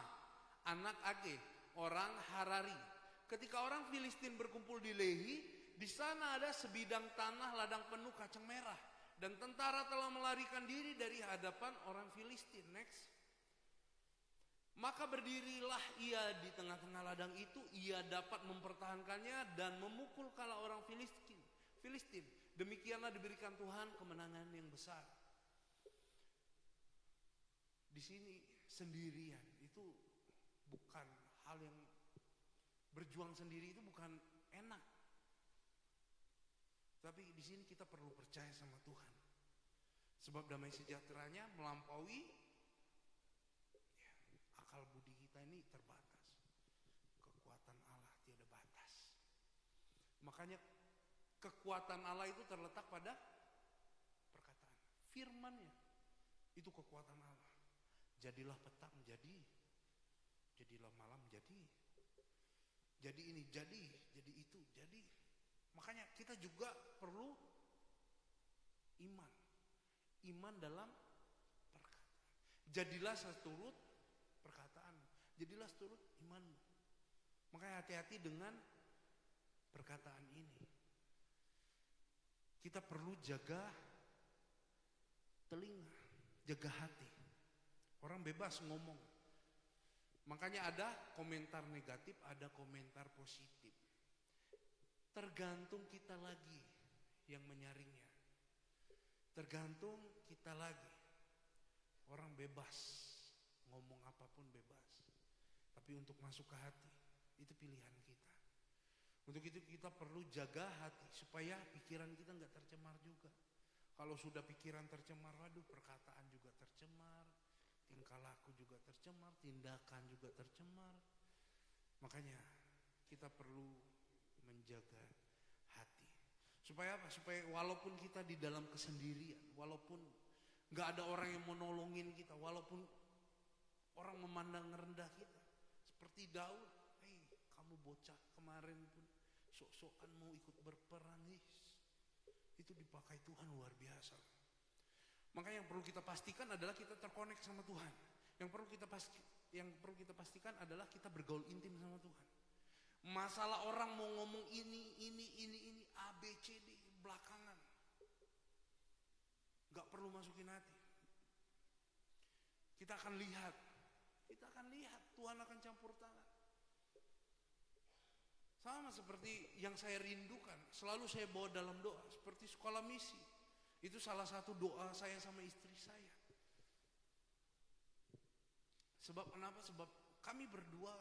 anak Age, orang Harari. Ketika orang Filistin berkumpul di Lehi, di sana ada sebidang tanah ladang penuh kacang merah. Dan tentara telah melarikan diri dari hadapan orang Filistin. Next. Maka berdirilah ia di tengah-tengah ladang itu. Ia dapat mempertahankannya dan memukul kala orang Filistin. Demikianlah diberikan Tuhan kemenangan yang besar. Di sini sendirian itu bukan hal yang, berjuang sendiri itu bukan enak. Tapi di sini kita perlu percaya sama Tuhan. Sebab damai sejahteranya melampaui akal budi kita ini terbatas. Kekuatan Allah tiada batas. Makanya kekuatan Allah itu terletak pada perkataan. Firman-Nya itu kekuatan Allah. Jadilah petang, jadilah malam, jadi ini, jadi itu, jadi. Makanya kita juga perlu iman dalam perkataan. Jadilah seturut perkataan, jadilah seturut imanmu. Makanya hati-hati dengan perkataan ini. Kita perlu jaga telinga, jaga hati. Orang bebas ngomong. Makanya ada komentar negatif, ada komentar positif. Tergantung kita lagi yang menyaringnya. Tergantung kita lagi. Orang bebas, ngomong apapun bebas. Tapi untuk masuk ke hati, itu pilihan kita. Untuk itu kita perlu jaga hati supaya pikiran kita nggak tercemar juga. Kalau sudah pikiran tercemar, waduh, perkataan juga tercemar, tingkah laku juga tercemar, tindakan juga tercemar. Makanya kita perlu menjaga hati. Supaya apa? Supaya walaupun kita di dalam kesendirian, walaupun nggak ada orang yang mau nolongin kita, walaupun orang memandang rendah kita, seperti Daud, kamu bocah kemarin pun sok-sokan mau ikut berperang, itu dipakai Tuhan luar biasa. Makanya yang perlu kita pastikan adalah kita terkonek sama Tuhan. Yang perlu kita yang perlu kita pastikan adalah kita bergaul intim sama Tuhan. Masalah orang mau ngomong ini, A, B, C, D, belakangan. Gak perlu masukin hati. Kita akan lihat Tuhan akan campur tangan. Sama seperti yang saya rindukan, selalu saya bawa dalam doa, seperti sekolah misi. Itu salah satu doa saya sama istri saya. Sebab kenapa? Sebab kami berdua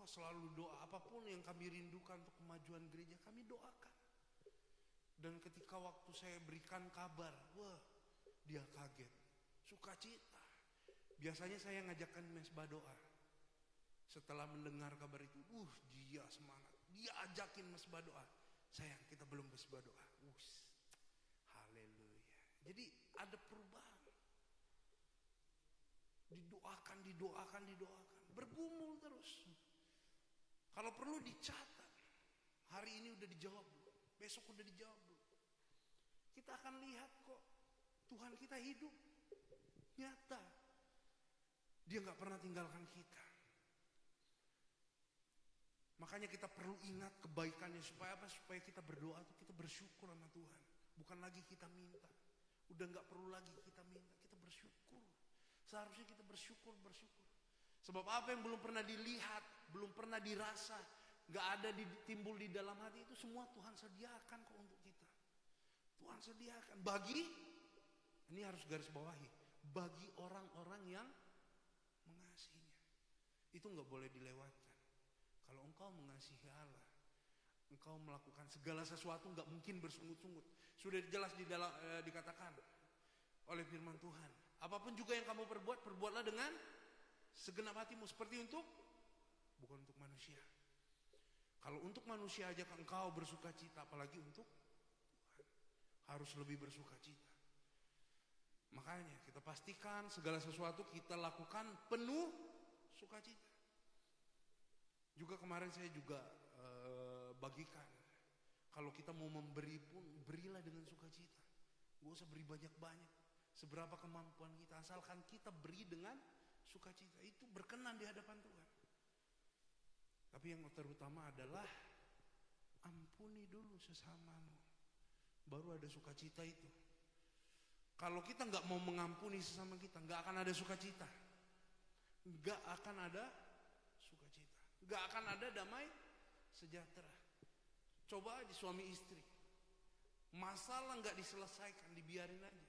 selalu doa, apapun yang kami rindukan untuk kemajuan gereja, kami doakan. Dan ketika waktu saya berikan kabar, dia kaget, sukacita. Biasanya saya ngajakkan mesbah doa. Setelah mendengar kabar itu, dia semangat. Dia ajakin mesbah doa. Sayang, kita belum mesbah doa. Haleluya. Jadi ada perubahan. Didoakan. Bergumul terus. Kalau perlu dicatat. Hari ini udah dijawab belum? Besok udah dijawab belum? Kita akan lihat kok. Tuhan kita hidup. Nyata. Dia gak pernah tinggalkan kita. Makanya kita perlu ingat kebaikannya. Supaya apa? Supaya kita berdoa itu kita bersyukur sama Tuhan. Bukan lagi kita minta. Udah gak perlu lagi kita minta. Kita bersyukur. Seharusnya kita bersyukur. Sebab apa yang belum pernah dilihat, belum pernah dirasa, gak ada timbul di dalam hati, itu semua Tuhan sediakan kok untuk kita. Tuhan sediakan. Ini harus garis bawahi, bagi orang-orang yang mengasihinya. Itu gak boleh dilewatkan. Kalau engkau mengasihi Allah, engkau melakukan segala sesuatu gak mungkin bersungut-sungut. Sudah jelas dikatakan oleh firman Tuhan. Apapun juga yang kamu perbuat, perbuatlah dengan segenap hatimu. Seperti bukan untuk manusia. Kalau untuk manusia aja engkau bersuka cita, apalagi untuk Tuhan. Harus lebih bersuka cita. Makanya kita pastikan segala sesuatu kita lakukan penuh sukacita. Juga kemarin saya juga bagikan. Kalau kita mau memberi pun, berilah dengan sukacita. Gak usah beri banyak-banyak. Seberapa kemampuan kita, asalkan kita beri dengan sukacita. Itu berkenan di hadapan Tuhan. Tapi yang terutama adalah ampuni dulu sesamamu. Baru ada sukacita itu. Kalau kita gak mau mengampuni sesama kita, gak akan ada sukacita. Gak akan ada sukacita. Gak akan ada damai sejahtera. Coba aja suami istri. Masalah gak diselesaikan, dibiarin aja.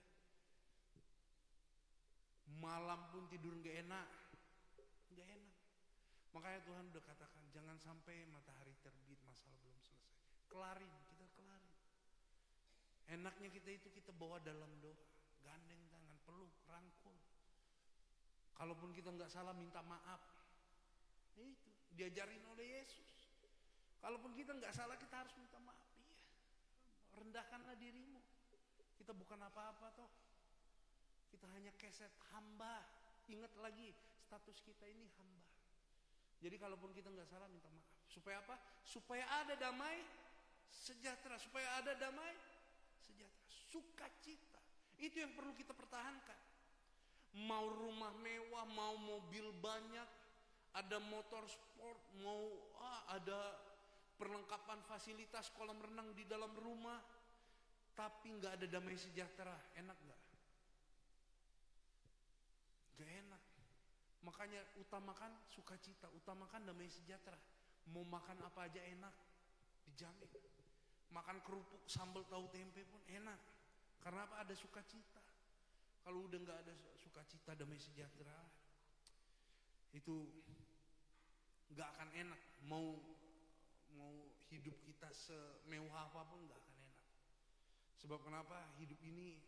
Malam pun tidur gak enak. Makanya Tuhan udah katakan, jangan sampai matahari terbit masalah belum selesai. Kita kelarin. Enaknya kita bawa dalam doa. Gandeng tangan, peluk, rangkul. Kalaupun kita gak salah, minta maaf. Itu diajarin oleh Yesus. Kalaupun kita gak salah, kita harus minta maaf. Iya. Rendahkanlah dirimu. Kita bukan apa-apa toh. Kita hanya keset hamba. Ingat lagi, status kita ini hamba. Jadi kalaupun kita gak salah, minta maaf. Supaya apa? Supaya ada damai sejahtera. Supaya ada damai sejahtera. Sukacita. Itu yang perlu kita pertahankan. Mau rumah mewah, mau mobil banyak, ada motor sport, mau ada perlengkapan fasilitas kolam renang di dalam rumah, tapi gak ada damai sejahtera, enak gak? Gak enak. Makanya utamakan sukacita, utamakan damai sejahtera. Mau makan apa aja enak, dijamin. Makan kerupuk sambal tahu tempe pun enak. Karena apa? Ada sukacita. Kalau udah gak ada sukacita, damai sejahtera, itu gak akan enak. Mau hidup kita semewah apapun gak akan enak. Sebab kenapa? Hidup ini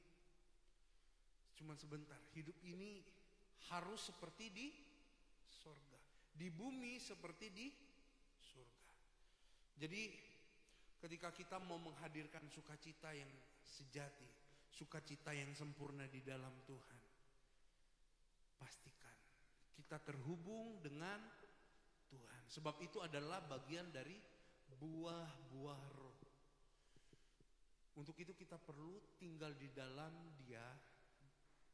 cuma sebentar. Hidup ini harus seperti di surga, di bumi seperti di surga. Jadi ketika kita mau menghadirkan sukacita yang sejati, sukacita yang sempurna di dalam Tuhan, pastikan kita terhubung dengan Tuhan. Sebab itu adalah bagian dari buah-buah roh. Untuk itu kita perlu tinggal di dalam Dia,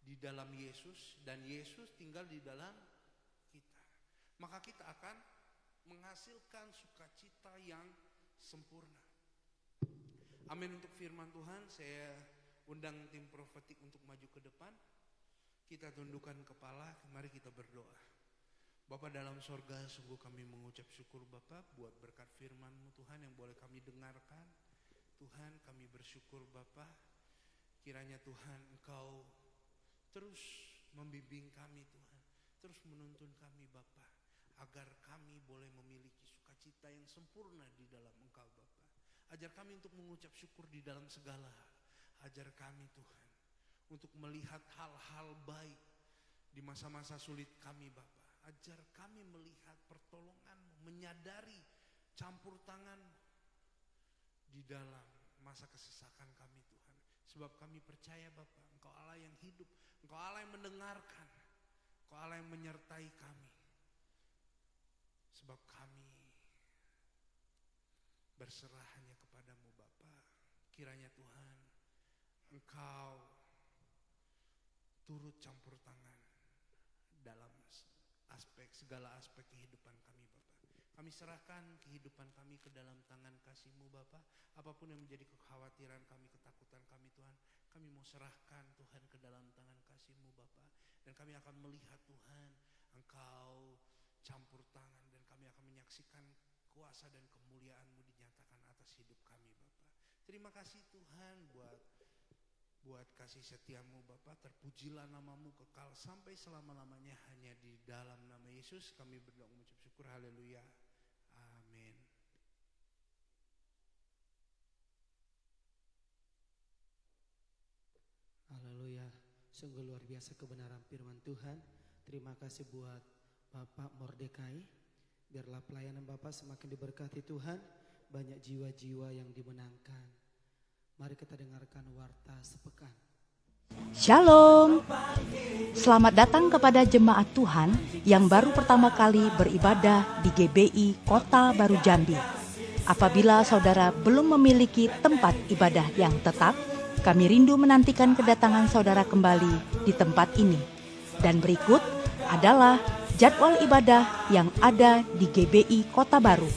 di dalam Yesus, dan Yesus tinggal di dalam kita. maka kita akan menghasilkan sukacita yang sempurna. Amin untuk firman Tuhan. Saya undang tim profetik untuk maju ke depan. Kita tundukkan kepala, mari kita berdoa. Bapa dalam sorga, sungguh kami mengucap syukur Bapa buat berkat firman-Mu Tuhan yang boleh kami dengarkan. Tuhan, kami bersyukur Bapa, kiranya Tuhan Engkau terus membimbing kami Tuhan, terus menuntun kami Bapa, agar kami boleh memiliki sukacita yang sempurna di dalam Engkau Bapa. Ajar kami untuk mengucap syukur di dalam segala hal. Ajar kami Tuhan untuk melihat hal-hal baik di masa-masa sulit kami Bapa. Ajar kami melihat pertolongan-Mu, menyadari campur tangan-Mu di dalam masa kesesakan kami Tuhan. Sebab kami percaya Bapa, Engkau Allah yang hidup, Engkau Allah yang mendengarkan, Engkau Allah yang menyertai kami. Sebab kami berserah hanya kepadamu Bapa. Kiranya Tuhan, Engkau turut campur tangan dalam segala aspek kehidupan kami Bapa. Kami serahkan kehidupan kami ke dalam tangan kasih-Mu Bapa. Apapun yang menjadi kekhawatiran kami, ketakutan kami Tuhan, kami mau serahkan Tuhan ke dalam tangan kasih-Mu Bapa. Dan kami akan melihat Tuhan, Engkau campur tangan, dan kami akan menyaksikan kuasa dan kemuliaan-Mu dinyatakan atas hidup kami Bapa. Terima kasih Tuhan buat kasih setia-Mu Bapa. Terpujilah nama-Mu kekal sampai selama-lamanya. Hanya di dalam nama Yesus kami berdoa mengucap syukur. Haleluya. Amin. Haleluya. Sungguh luar biasa kebenaran firman Tuhan. Terima kasih buat Bapak Mordekai. Biarlah pelayanan Bapak semakin diberkati Tuhan. Banyak jiwa-jiwa yang dimenangkan. Mari kita dengarkan warta sepekan. Shalom. Selamat datang kepada jemaat Tuhan yang baru pertama kali beribadah di GBI Kota Baru Jambi. Apabila saudara belum memiliki tempat ibadah yang tetap, kami rindu menantikan kedatangan saudara kembali di tempat ini. Dan berikut adalah jadwal ibadah yang ada di GBI Kota Baru.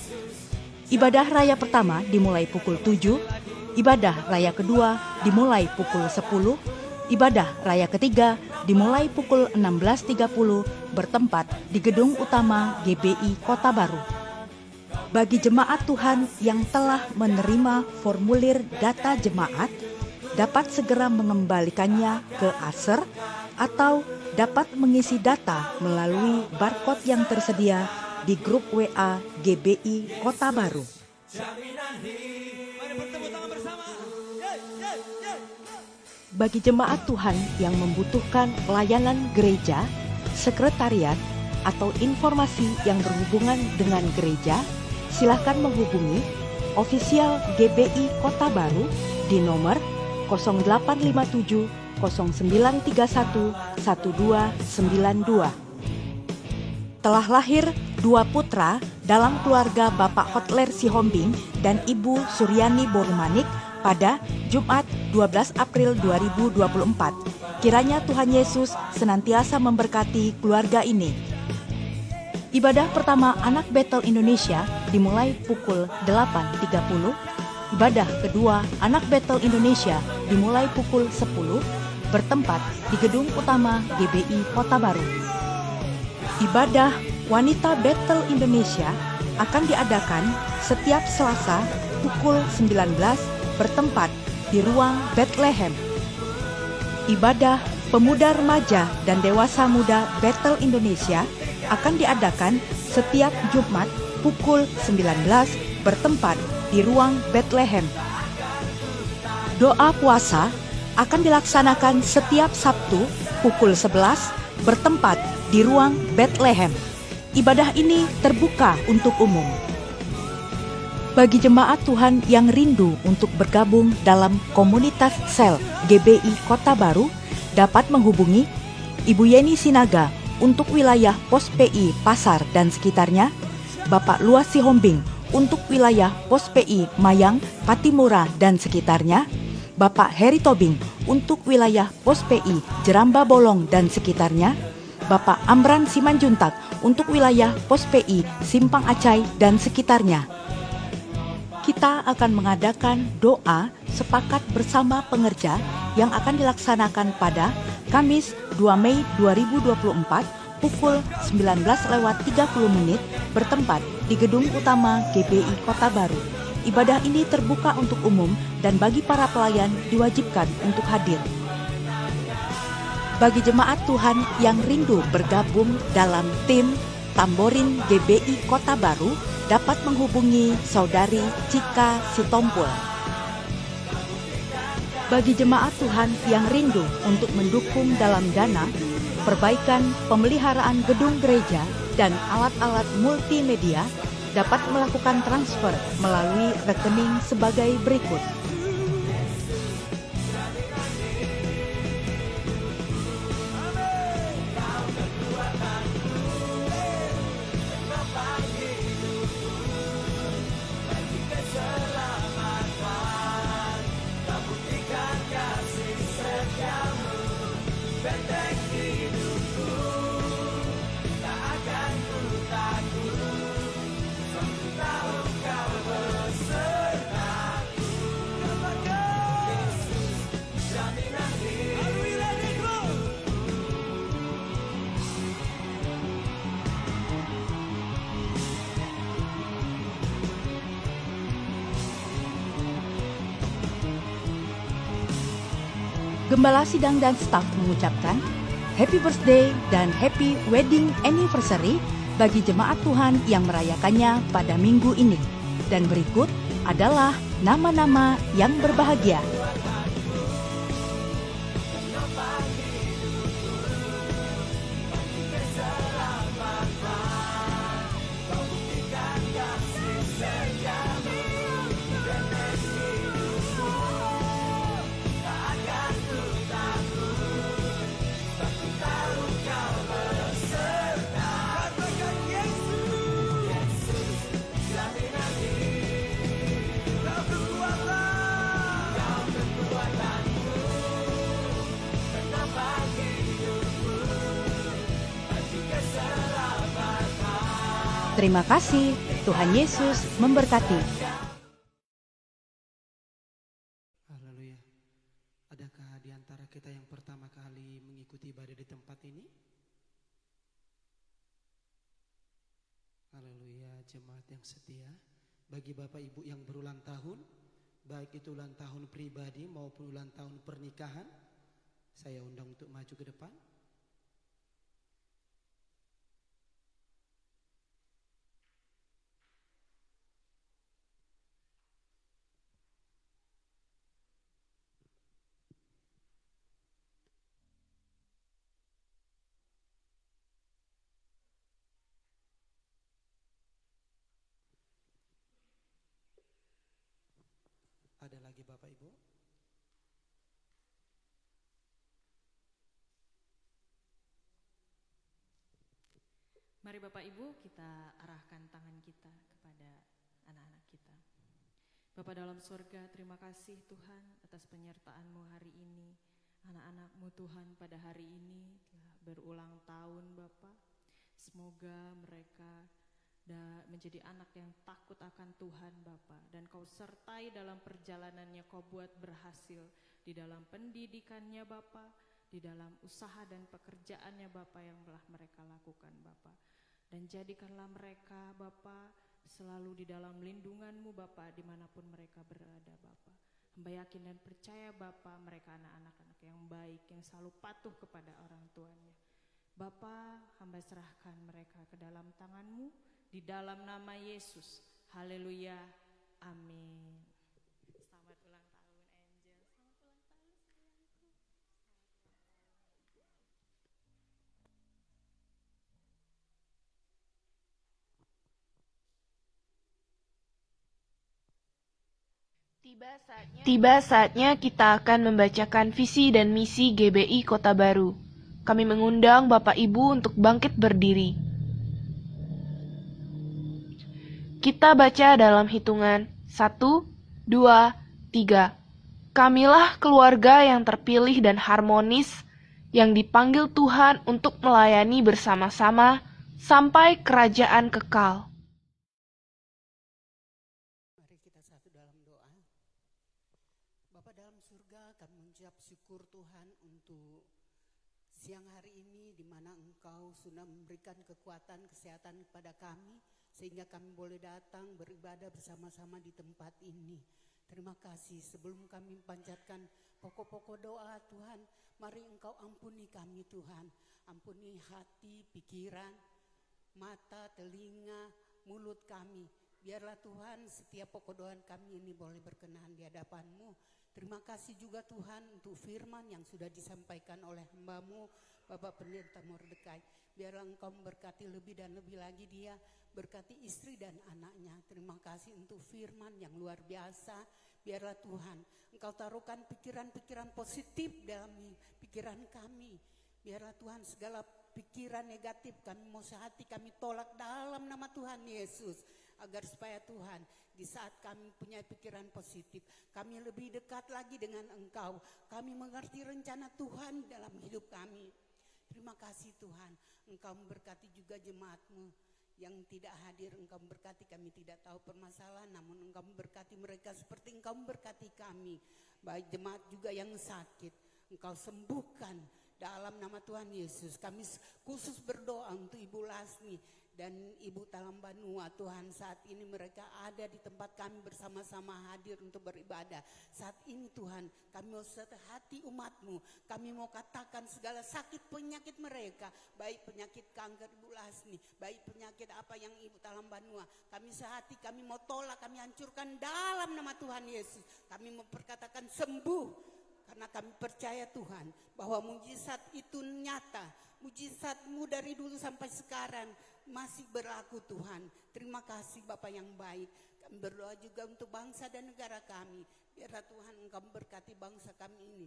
Ibadah raya pertama dimulai pukul 7, ibadah raya kedua dimulai pukul 10, ibadah raya ketiga dimulai pukul 16.30 bertempat di gedung utama GBI Kota Baru. Bagi jemaat Tuhan yang telah menerima formulir data jemaat, dapat segera mengembalikannya ke Aser atau dapat mengisi data melalui barcode yang tersedia di grup WA GBI Kota Baru. Bagi jemaat Tuhan yang membutuhkan pelayanan gereja, sekretariat, atau informasi yang berhubungan dengan gereja, silakan menghubungi ofisial GBI Kota Baru di nomor 0857 0931 1292. Telah lahir 2 putra dalam keluarga Bapak Hotler Sihombing dan Ibu Suryani Borumanik pada Jumat 12 April 2024. Kiranya Tuhan Yesus senantiasa memberkati keluarga ini. Ibadah pertama Anak Betel Indonesia dimulai pukul 8.30. Ibadah kedua Anak Betel Indonesia dimulai pukul 10 bertempat di gedung utama GBI Kota Baru. Ibadah Wanita Betel Indonesia akan diadakan setiap Selasa pukul 19 bertempat di ruang Bethlehem. Ibadah Pemuda Remaja dan Dewasa Muda Betel Indonesia akan diadakan setiap Jumat pukul 19 bertempat di ruang Bethlehem. Doa puasa akan dilaksanakan setiap Sabtu pukul 11 bertempat di ruang Bethlehem. Ibadah ini terbuka untuk umum. Bagi jemaat Tuhan yang rindu untuk bergabung dalam komunitas sel GBI Kota Baru, dapat menghubungi Ibu Yeni Sinaga untuk wilayah Pos PI Pasar dan sekitarnya, Bapak Luas Sihombing untuk wilayah Pos PI Mayang, Patimura dan sekitarnya, Bapak Heri Tobing untuk wilayah Pos PI Jeramba Bolong dan sekitarnya, Bapak Amran Simanjuntak untuk wilayah Pos PI Simpang Acai dan sekitarnya. Kita akan mengadakan doa sepakat bersama pengerja yang akan dilaksanakan pada Kamis 2 Mei 2024 pukul 19.30 bertempat di Gedung Utama GBI Kota Baru. Ibadah ini terbuka untuk umum dan bagi para pelayan diwajibkan untuk hadir. Bagi jemaat Tuhan yang rindu bergabung dalam tim Tamborin GBI Kota Baru dapat menghubungi Saudari Cika Sitompul. Bagi jemaat Tuhan yang rindu untuk mendukung dalam dana, perbaikan pemeliharaan gedung gereja dan alat-alat multimedia dapat melakukan transfer melalui rekening sebagai berikut. Gembala Sidang dan staf mengucapkan Happy Birthday dan Happy Wedding Anniversary bagi jemaat Tuhan yang merayakannya pada minggu ini. Dan berikut adalah nama-nama yang berbahagia. Terima kasih, Tuhan Yesus memberkati. Haleluya. Adakah di antara kita yang pertama kali mengikuti ibadah di tempat ini? Haleluya, jemaat yang setia. Bagi Bapak Ibu yang berulang tahun, baik itu ulang tahun pribadi maupun ulang tahun pernikahan, saya undang untuk maju ke depan. Ada lagi Bapak Ibu? Mari Bapak Ibu kita arahkan tangan kita kepada anak-anak kita. Bapa dalam surga, terima kasih Tuhan atas penyertaan-Mu hari ini. Anak-anak-Mu Tuhan pada hari ini telah berulang tahun Bapa. Semoga mereka menjadi anak yang takut akan Tuhan Bapa, dan Kau sertai dalam perjalanannya, Kau buat berhasil di dalam pendidikannya Bapa, di dalam usaha dan pekerjaannya Bapa yang telah mereka lakukan Bapa. Dan jadikanlah mereka Bapa selalu di dalam lindungan-Mu Bapa dimanapun mereka berada Bapa. Hamba yakin dan percaya Bapa mereka anak-anak yang baik, yang selalu patuh kepada orang tuanya. Bapa, hamba serahkan mereka ke dalam tangan-Mu di dalam nama Yesus. Haleluya. Amin. Selamat ulang tahun Angel. Selamat ulang tahun sayangku. Tiba saatnya kita akan membacakan visi dan misi GBI Kota Baru. Kami mengundang Bapak Ibu untuk bangkit berdiri. Kita baca dalam hitungan 1, 2, 3. Kamilah keluarga yang terpilih dan harmonis, yang dipanggil Tuhan untuk melayani bersama-sama sampai kerajaan kekal. Mari kita satu dalam doa. Bapa dalam surga, kami mengucap syukur Tuhan untuk siang hari ini di mana Engkau sudah memberikan kekuatan kesehatan kepada kami sehingga kami boleh datang beribadah bersama-sama di tempat ini. Terima kasih. Sebelum kami panjatkan pokok-pokok doa Tuhan, mari Engkau ampuni kami Tuhan. Ampuni hati, pikiran, mata, telinga, mulut kami. Biarlah Tuhan setiap pokok doa kami ini boleh berkenan di hadapan-Mu. Terima kasih juga Tuhan untuk firman yang sudah disampaikan oleh hamba-Mu Bapak Pendeta Mordekai. Biarlah Engkau memberkati lebih dan lebih lagi dia, berkati istri dan anaknya. Terima kasih untuk firman yang luar biasa. Biarlah Tuhan Engkau taruhkan pikiran-pikiran positif dalam pikiran kami. Biarlah Tuhan segala pikiran negatif kami mau sehati kami tolak dalam nama Tuhan Yesus. Agar supaya Tuhan di saat kami punya pikiran positif, kami lebih dekat lagi dengan Engkau. Kami mengerti rencana Tuhan dalam hidup kami. Terima kasih Tuhan, Engkau memberkati juga jemaat-Mu yang tidak hadir. Engkau memberkati, kami tidak tahu permasalahan, namun Engkau memberkati mereka seperti Engkau memberkati kami. Baik jemaat juga yang sakit, Engkau sembuhkan dalam nama Tuhan Yesus. Kami khusus berdoa untuk Ibu Lasmi dan Ibu Talambanua. Tuhan, saat ini mereka ada di tempat kami bersama-sama hadir untuk beribadah. Saat ini Tuhan, kami mau sehati umat-Mu. Kami mau katakan segala sakit penyakit mereka, baik penyakit kanker Ibu Lasmi, baik penyakit apa yang Ibu Talambanua. Kami sehati, kami mau tolak, kami hancurkan dalam nama Tuhan Yesus. Kami mau perkatakan sembuh. Karena kami percaya Tuhan bahwa mujizat itu nyata. Mujizat-Mu dari dulu sampai sekarang masih berlaku Tuhan. Terima kasih Bapa yang baik. Kami berdoa juga untuk bangsa dan negara kami. Biarlah Tuhan Engkau memberkati bangsa kami ini.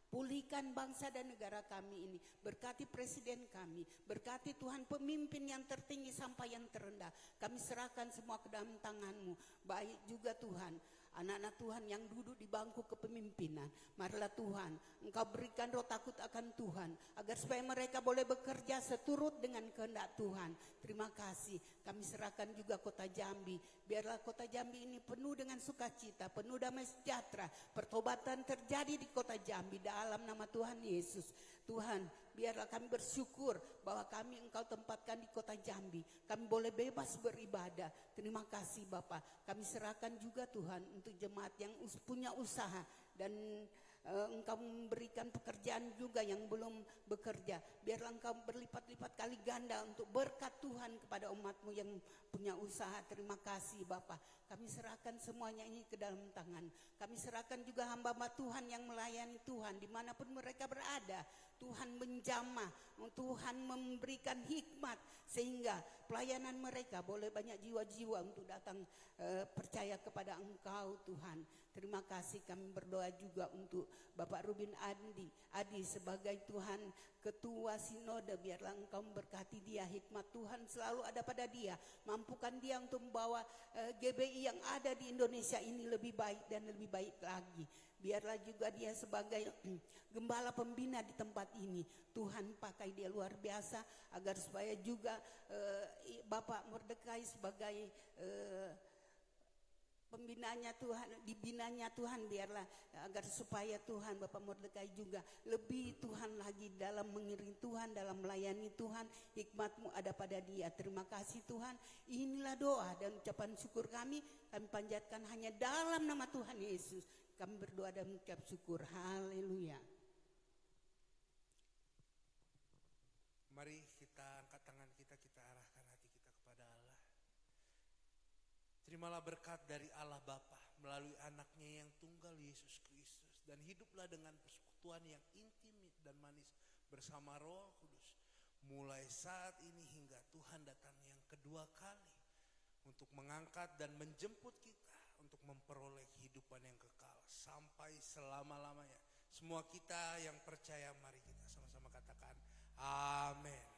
Pulihkan bangsa dan negara kami ini. Berkati presiden kami. Berkati Tuhan pemimpin yang tertinggi sampai yang terendah. Kami serahkan semua ke dalam tangan-Mu. Baik juga Tuhan anak-anak Tuhan yang duduk di bangku kepemimpinan. Marilah Tuhan Engkau berikan roh takut akan Tuhan, agar supaya mereka boleh bekerja seturut dengan kehendak Tuhan. Terima kasih. Kami serahkan juga kota Jambi. Biarlah kota Jambi ini penuh dengan sukacita, penuh damai sejahtera. Pertobatan terjadi di kota Jambi dalam nama Tuhan Yesus. Tuhan, biarlah kami bersyukur bahwa kami Engkau tempatkan di kota Jambi. Kami boleh bebas beribadah. Terima kasih Bapa. Kami serahkan juga Tuhan untuk jemaat yang punya usaha dan Engkau memberikan pekerjaan juga yang belum bekerja. Biarlah Engkau berlipat-lipat kali ganda untuk berkat Tuhan kepada umat-Mu yang punya usaha. Terima kasih Bapa. Kami serahkan semuanya ini ke dalam tangan. Kami serahkan juga hamba-hamba Tuhan yang melayani Tuhan dimanapun mereka berada. Tuhan menjamah, Tuhan memberikan hikmat sehingga pelayanan mereka boleh banyak jiwa-jiwa untuk datang percaya kepada Engkau Tuhan. Terima kasih. Kami berdoa juga untuk Bapak Rubin Adi sebagai Tuhan Ketua Sinode. Biarlah Engkau memberkati dia, hikmat Tuhan selalu ada pada dia. Mampukan dia untuk membawa GBI yang ada di Indonesia ini lebih baik dan lebih baik lagi. Biarlah juga dia sebagai gembala pembina di tempat ini. Tuhan pakai dia luar biasa agar supaya juga Bapak Mordekai sebagai pembinanya Tuhan, dibinanya Tuhan, biarlah agar supaya Tuhan Bapak Mordekai juga lebih Tuhan lagi dalam mengiring Tuhan, dalam melayani Tuhan. Hikmat-Mu ada pada dia. Terima kasih Tuhan. Inilah doa dan ucapan syukur kami panjatkan hanya dalam nama Tuhan Yesus. Kami berdoa dan mengucap syukur. Haleluya. Mari kita angkat tangan kita arahkan hati kita kepada Allah. Terimalah berkat dari Allah Bapa melalui anaknya yang tunggal Yesus Kristus. Dan hiduplah dengan persekutuan yang intimate dan manis bersama Roh Kudus. Mulai saat ini hingga Tuhan datang yang kedua kali. Untuk mengangkat dan menjemput kita untuk memperoleh kehidupan yang kekal sampai selama-lamanya. Semua kita yang percaya, mari kita sama-sama katakan amin.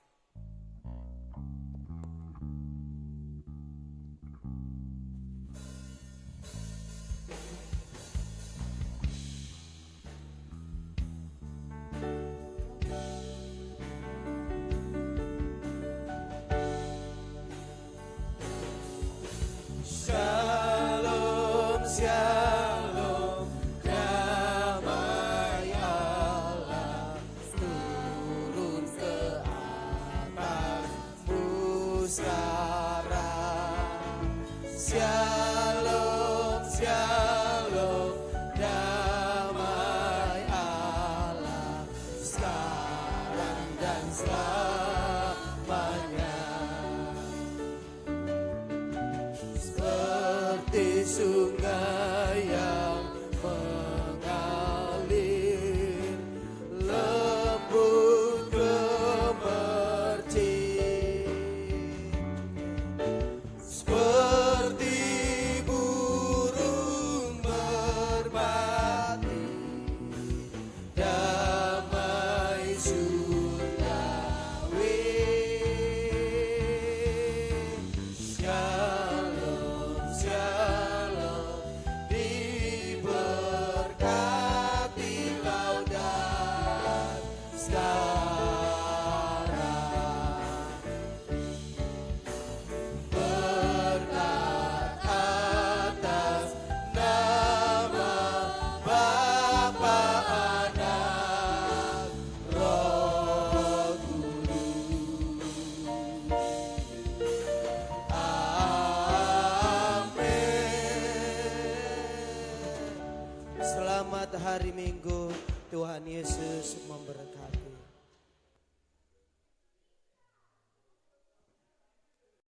sungai yang mengalir, lembut gemercik, seperti burung merpati, damai surgawi. Shalom, shalom, diberkati laudan sekarang. Berkat atas nama Bapa, Anak, Roh Kudus. Amin. Selamat hari Minggu, Tuhan Yesus memberkati.